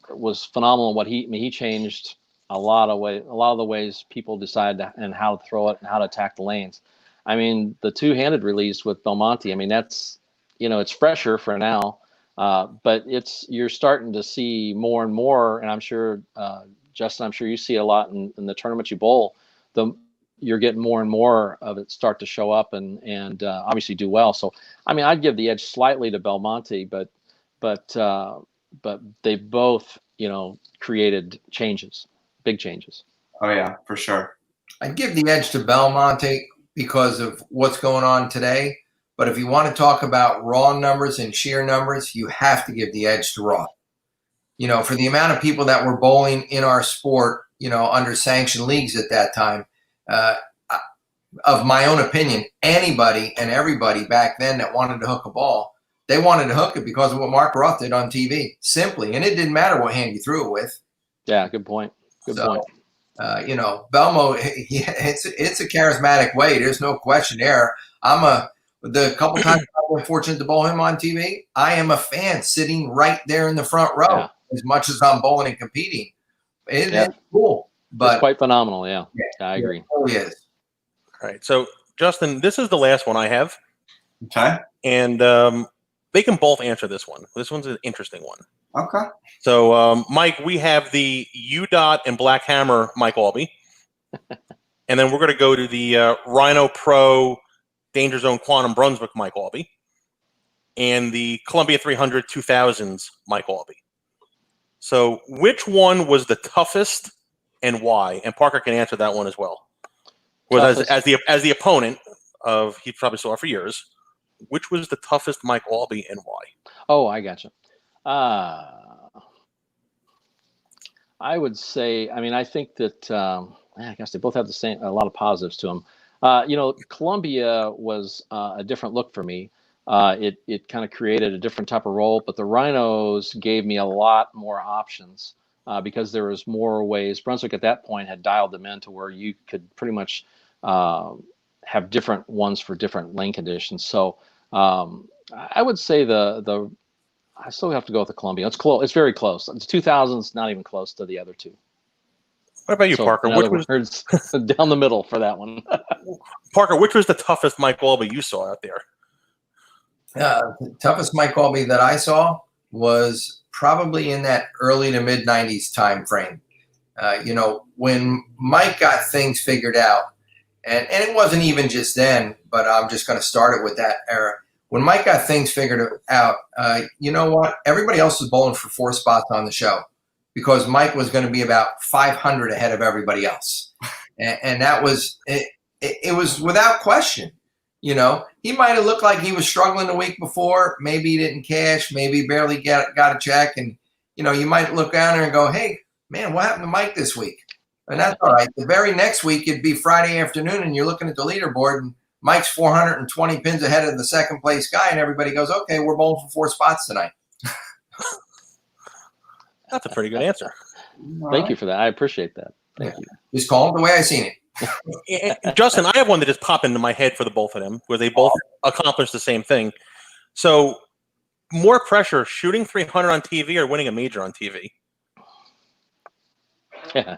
was phenomenal in what he changed a lot of the ways people decide and how to throw it and how to attack the lanes. I mean, the two-handed release with Belmonte, I mean, that's it's fresher for now, but you're starting to see more and more, and I'm sure Justin, I'm sure you see it a lot in the tournaments you bowl. You're getting more and more of it start to show up and obviously do well. So, I mean, I'd give the edge slightly to Belmonte, but they both, created changes, big changes. Oh yeah, for sure. I'd give the edge to Belmonte because of what's going on today. But if you want to talk about raw numbers and sheer numbers, you have to give the edge to Roth. For the amount of people that were bowling in our sport, under sanctioned leagues at that time, of my own opinion, anybody and everybody back then that wanted to hook a ball, they wanted to hook it because of what Mark Roth did on TV, simply. And it didn't matter what hand you threw it with. Yeah, good point. Good point. Belmo, it's a charismatic way. There's no question there. The couple times I've been fortunate to bowl him on TV, I am a fan sitting right there in the front row as much as I'm bowling and competing. It's cool. But it's quite phenomenal, yeah. I agree. It really is. All right, so Justin, this is the last one I have. Okay. And they can both answer this one. This one's an interesting one. Okay. So, Mike, we have the U-Dot and Black Hammer Mike Aulby. And then we're going to go to the Rhino Pro Danger Zone Quantum Brunswick Mike Aulby. And the Columbia 300 2000s Mike Aulby. So which one was the toughest and why? And Parker can answer that one as well. Was as the opponent of, he probably saw it for years, which was the toughest Mike Aulby and why? Oh, I gotcha. I would say, I mean, I think that I guess they both have a lot of positives to them. Columbia was a different look for me. It kind of created a different type of role, but the Rhinos gave me a lot more options because there was more ways. Brunswick at that point had dialed them in to where you could pretty much have different ones for different lane conditions. So I would say I still have to go with the Columbia. It's close. It's very close. The 2000s not even close to the other two. What about you, Parker? Which was down the middle for that one? Parker, which was the toughest Mike Aulby you saw out there? The toughest Mike Aulby that I saw was probably in that early to mid 90s time frame. When Mike got things figured out, and it wasn't even just then, but I'm just going to start it with that era. When Mike got things figured out, you know what? Everybody else was bowling for 4 spots on the show because Mike was going to be about 500 ahead of everybody else. And that was it. It was without question. He might have looked like he was struggling the week before. Maybe he didn't cash. Maybe he barely got a check. And, you might look down there and go, hey, man, what happened to Mike this week? And that's all right. The very next week, it'd be Friday afternoon, and you're looking at the leaderboard, and Mike's 420 pins ahead of the second place guy, and everybody goes, okay, we're bowling for 4 spots tonight. That's a pretty good answer. Thank you for that. I appreciate that. Thank you. Just call it the way I seen it. Justin, I have one that just popped into my head for the both of them, where they both accomplished the same thing. So, more pressure, shooting 300 on TV or winning a major on TV? Yeah.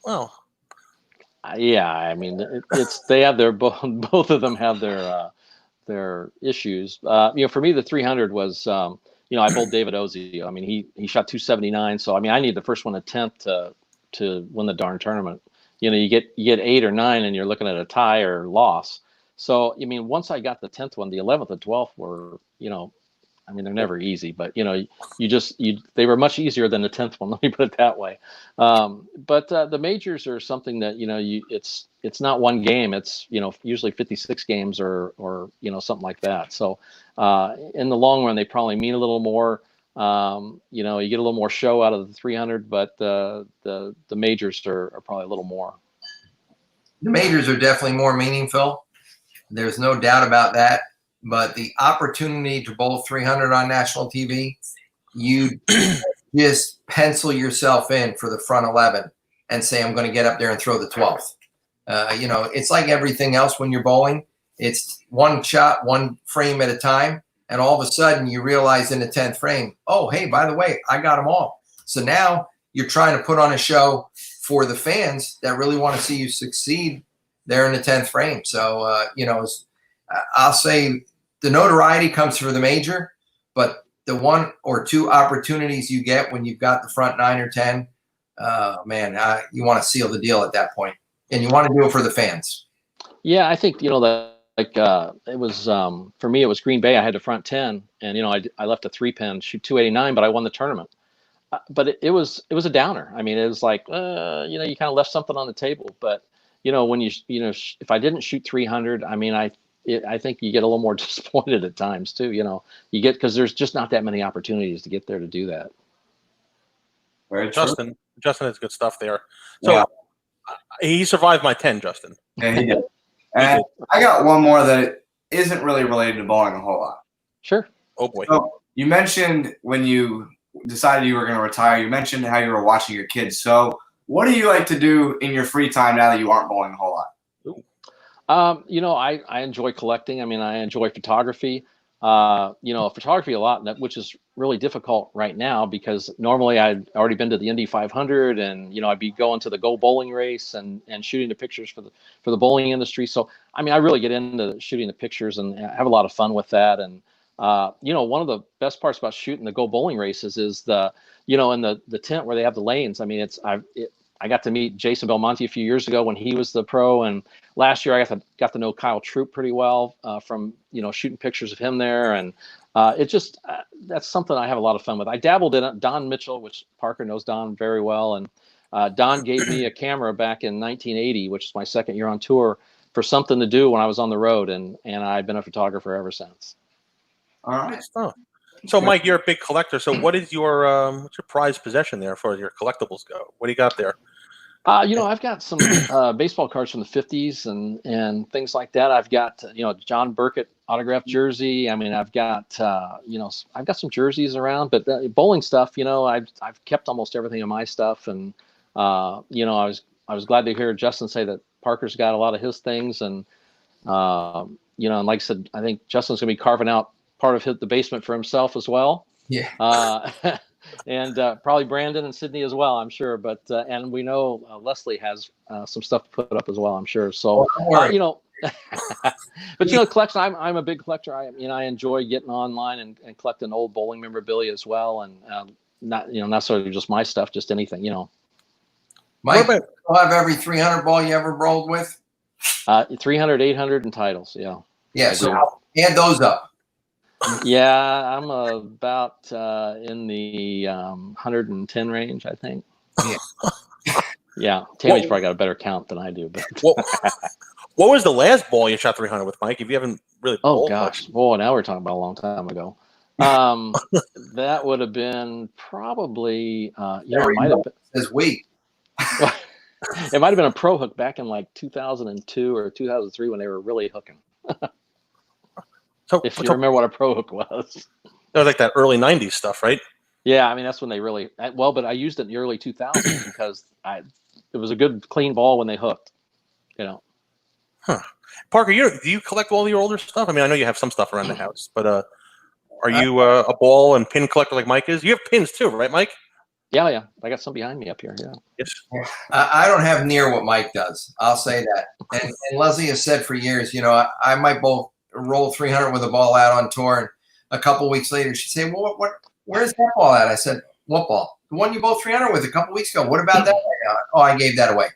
Well, Yeah, I mean, it's they have their both of them have their issues. For me, the 300 was, I bowled David Ozio. I mean, he shot 279. So I mean, I need the first one at 10th to win the darn tournament. You get 8 or 9, and you're looking at a tie or loss. So I mean, once I got the 10th one, the 11th and 12th were, I mean, they're never easy, but they were much easier than the 10th one. Let me put it that way. But the majors are something that it's not one game. It's usually 56 games or something like that. So in the long run, they probably mean a little more. You get a little more show out of the 300, but the majors are probably a little more. The majors are definitely more meaningful. There's no doubt about that. But the opportunity to bowl 300 on national TV, you just pencil yourself in for the front 11 and say, I'm going to get up there and throw the 12th. It's like everything else when you're bowling. It's one shot, one frame at a time. And all of a sudden you realize in the 10th frame, oh, hey, by the way, I got them all. So now you're trying to put on a show for the fans that really want to see you succeed there in the 10th frame. So, I'll say the notoriety comes for the major, but the 1 or 2 opportunities you get when you've got the front 9 or 10, you want to seal the deal at that point, and you want to do it for the fans. Yeah, I think it was for me. It was Green Bay. I had the front 10, and I left a 3-pin, shoot 289, but I won the tournament. But it was a downer. I mean, it was like you kind of left something on the table. But when if I didn't shoot 300, I mean, I think you get a little more disappointed at times too. You get, because there's just not that many opportunities to get there to do that. Very true. Justin has good stuff there. So he survived my 10, Justin. Yeah, he did. And I got one more that isn't really related to bowling a whole lot. Sure. Oh boy. So you mentioned when you decided you were going to retire, you mentioned how you were watching your kids. So what do you like to do in your free time now that you aren't bowling a whole lot? I enjoy collecting. I mean, I enjoy photography. Photography a lot, which is really difficult right now because normally I'd already been to the Indy 500 and, I'd be going to the Go Bowling race and shooting the pictures for the bowling industry. So, I mean, I really get into shooting the pictures and have a lot of fun with that. And, one of the best parts about shooting the Go Bowling races is in the tent where they have the lanes. I mean, I got to meet Jason Belmonte a few years ago when he was the pro, and last year I got to know Kyle Troop pretty well from shooting pictures of him there, and that's something I have a lot of fun with. I dabbled in it. Don Mitchell, which Parker knows Don very well, and Don gave me a camera back in 1980, which is my second year on tour, for something to do when I was on the road, and I've been a photographer ever since. All right. So, Mike, you're a big collector. So, what's your prized possession there for your collectibles go? What do you got there? I've got some baseball cards from the 50s and things like that. I've got John Burkett autographed jersey. I mean, I've got some jerseys around, but bowling stuff. I've kept almost everything of my stuff, and I was glad to hear Justin say that Parker's got a lot of his things, and and like I said, I think Justin's going to be carving out part of the basement for himself as well. Yeah. And probably Brandon and Sydney as well, I'm sure. But and we know Leslie has some stuff to put up as well, I'm sure. So but collection. I'm a big collector. I enjoy getting online and collecting old bowling memorabilia as well, and not necessarily just my stuff, just anything. Mike, you'll have every 300 ball you ever bowled with. 300, 800, and titles. Yeah. Yeah. So add those up. Yeah, I'm about in the 110 range, I think. Yeah. Yeah, Tammy's probably got a better count than I do. But what was the last ball you shot 300 with, Mike? If you haven't really. Oh gosh, boy, now we're talking about a long time ago. That would have been probably it might have been this week. It might have been a pro hook back in like 2002 or 2003 when they were really hooking. If you remember what a pro hook was. That was like that early 90s stuff, right? Yeah, I mean, that's when they really – but I used it in the early 2000s because it was a good, clean ball when they hooked, Huh. Parker, do you collect all your older stuff? I mean, I know you have some stuff around the house, but are you a ball and pin collector like Mike is? You have pins too, right, Mike? Yeah. I got some behind me up here. Yeah. Yes. I don't have near what Mike does. I'll say that. And Leslie has said for years, I might roll 300 with a ball out on tour, and a couple weeks later she'd say, "Well, where's that ball at?" I said, "What ball? The one you bowled 300 with a couple weeks ago. What about that?" Oh, I gave that away.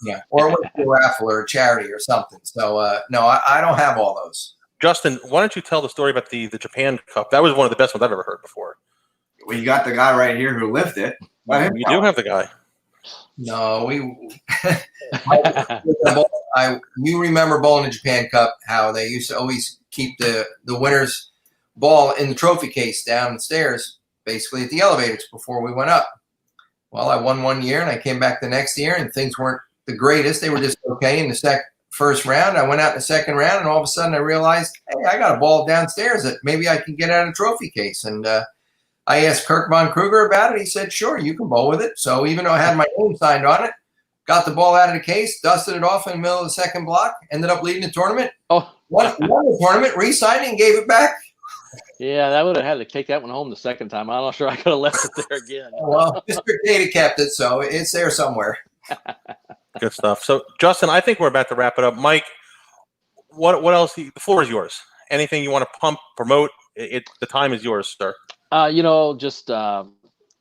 Yeah, or it was a raffle or a charity or something. So no, I don't have all those. Justin, why don't you tell the story about the Japan Cup? That was one of the best ones I've ever heard before. Well, you got the guy right here who lived it. You do have the guy. No, you remember bowling the Japan Cup, how they used to always keep the winner's ball in the trophy case downstairs, basically at the elevators before we went up. Well, I won one year and I came back the next year and things weren't the greatest. They were just okay in the first round. I went out in the second round and all of a sudden I realized, hey, I got a ball downstairs that maybe I can get out of the trophy case. And I asked Kirk Von Kruger about it. He said, sure, you can bowl with it. So even though I had my name signed on it, got the ball out of the case, dusted it off in the middle of the second block, ended up leading the tournament. Oh, won the tournament, re-signed it and gave it back. Yeah, that would have had to take that one home the second time. I'm not sure I could have left it there again. Well, Mr. Data kept it, so it's there somewhere. Good stuff. So, Justin, I think we're about to wrap it up. Mike, what else? The floor is yours. Anything you want to pump, promote? The time is yours, sir. Just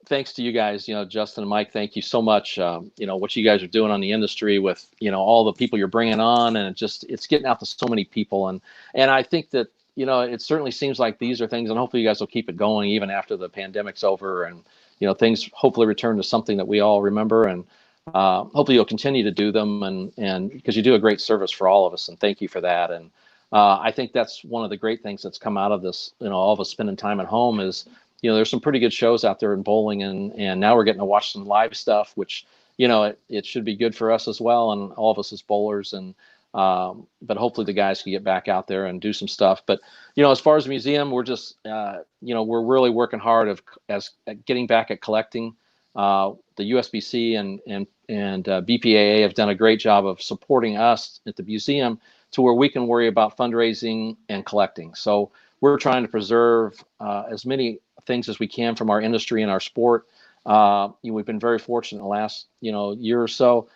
thanks to you guys, Justin and Mike, thank you so much. What you guys are doing on the industry with, all the people you're bringing on, and it's getting out to so many people. And I think that, it certainly seems like these are things, and hopefully you guys will keep it going even after the pandemic's over, and, things hopefully return to something that we all remember, and hopefully you'll continue to do them, and because you do a great service for all of us, and thank you for that. And I think that's one of the great things that's come out of this, all of us spending time at home is, there's some pretty good shows out there in bowling, and now we're getting to watch some live stuff, which, it should be good for us as well, and all of us as bowlers. And but hopefully the guys can get back out there and do some stuff. But, as far as the museum, we're just, we're really working hard at getting back at collecting. The USBC and BPAA have done a great job of supporting us at the museum to where we can worry about fundraising and collecting. So we're trying to preserve as many things as we can from our industry and our sport. We've been very fortunate in the last, year or so.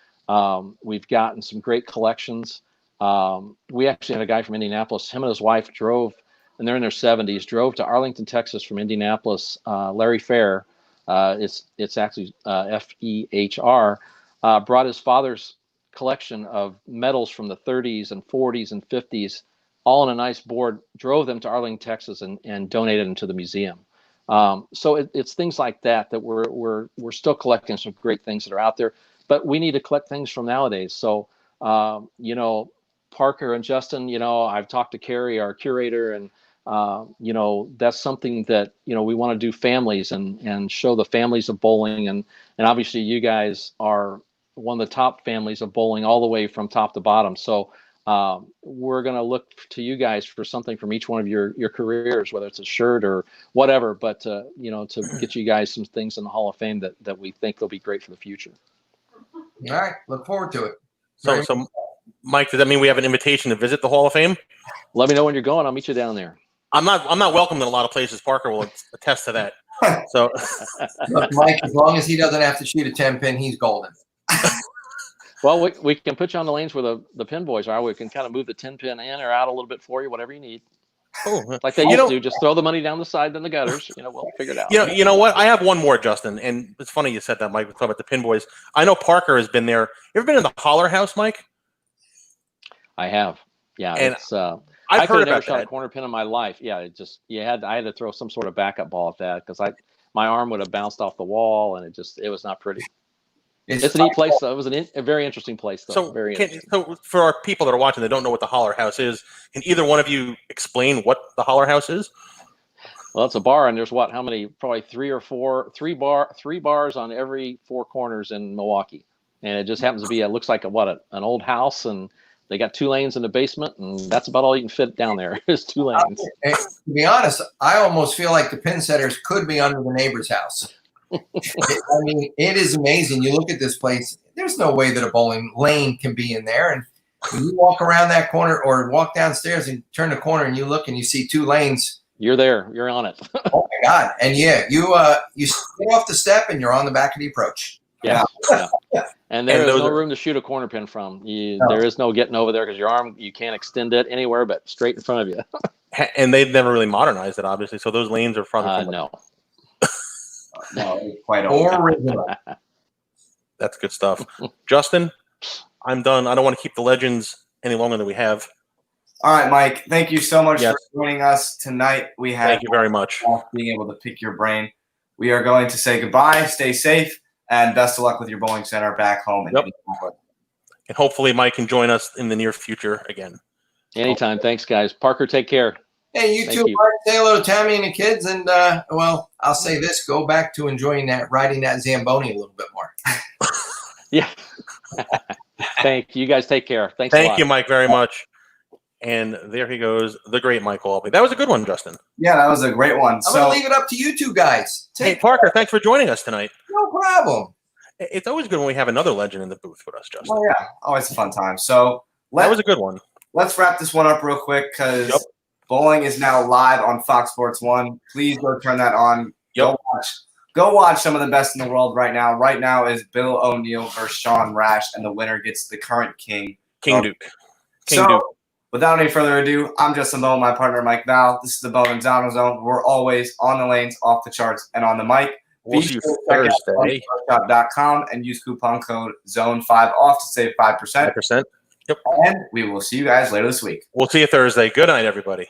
We've gotten some great collections. We actually had a guy from Indianapolis. Him and his wife drove, and they're in their 70s, drove to Arlington, Texas from Indianapolis. Larry Fair, it's actually F-E-H-R, brought his father's collection of medals from the 30s and 40s and 50s, all on a nice board, drove them to Arlington, Texas, and donated them to the museum. So it's things like that we're still collecting some great things that are out there, but we need to collect things from nowadays. So, Parker and Justin, I've talked to Carrie, our curator, and, that's something that, we want to do families and show the families of bowling. And obviously you guys are one of the top families of bowling all the way from top to bottom. So, we're going to look to you guys for something from each one of your careers, whether it's a shirt or whatever, but, to get you guys some things in the Hall of Fame that we think will be great for the future. All right. Look forward to it. So Mike, does that mean we have an invitation to visit the Hall of Fame? Let me know when you're going. I'll meet you down there. I'm not welcome in a lot of places. Parker will attest to that. So, look, Mike, as long as he doesn't have to shoot a 10-pin, he's golden. Well, we can put you on the lanes where the pin boys are. We can kind of move the 10-pin in or out a little bit for you, whatever you need. Oh, like they used to, just throw the money down the side, then the gutters. We'll figure it out. You know what? I have one more, Justin, and it's funny you said that, Mike. We're talking about the pin boys. I know Parker has been there. You ever been in the Holler House, Mike? I have. Yeah, and it's. I've heard never about shot that. A corner pin in my life. Yeah, I had to throw some sort of backup ball at that because my arm would have bounced off the wall, and it was not pretty. It's a neat place, though. It was a very interesting place, though. So for our people that are watching that don't know what the Holler House is, can either one of you explain what the Holler House is? Well, it's a bar, and there's how many? Probably three bars on every four corners in Milwaukee, and it just happens to be. It looks like an old house, and they got 2 lanes in the basement, and that's about all you can fit down there. Is 2 lanes. To be honest, I almost feel like the pin setters could be under the neighbor's house. I mean, it is amazing. You look at this place, there's no way that a bowling lane can be in there. And when you walk around that corner or walk downstairs and turn the corner and you look and you see 2 lanes You're there. You're on it. Oh my God! And yeah, you get off the step and you're on the back of the approach. Yeah. And there is no are- room to shoot a corner pin from. There is no getting over there because your arm, you can't extend it anywhere but straight in front of you. And they've never really modernized it, obviously. So those lanes are probably No. No, quite Or original. That's good stuff. Justin, I'm done. I don't want to keep the legends any longer than we have. All right, Mike. Thank you so much Yes. for joining us tonight. We had Thank you very much. being able to pick your brain. We are going to say goodbye. Stay safe, and best of luck with your bowling center back home. Yep. And hopefully Mike can join us in the near future again. Anytime. Thanks, guys. Parker, take care. Hey, you Thank too, you. Mark. Say hello to Tammy and the kids. And, well, I'll say this. Go back to enjoying riding that Zamboni a little bit more. Yeah. Thank you. You guys take care. Thanks a lot. Thank you, Mike, very much. And there he goes, the great Mike Aulby. That was a good one, Justin. Yeah, that was a great one. I'm going to leave it up to you two guys. Hey, Parker, thanks for joining us tonight. No problem. It's always good when we have another legend in the booth with us, Justin. Well, yeah, always a fun time. So That was a good one. let's wrap this one up real quick because Yep. bowling is now live on Fox Sports 1. Please go turn that on. Yep. Go watch some of the best in the world right now. Right now is Bill O'Neill versus Sean Rash, and the winner gets the current king. King Duke. King So, Duke. without any further ado, I'm Justin Bohn, my partner Mike Val. This is the Bohn N Zano Zone. We're always on the lanes, off the charts, and on the mic. We'll Be see you sure to check out Thursday. BowlingShop.com and use coupon code ZONE5 off to save 5%. 5%. And we will see you guys later this week. We'll see you Thursday. Good night, everybody.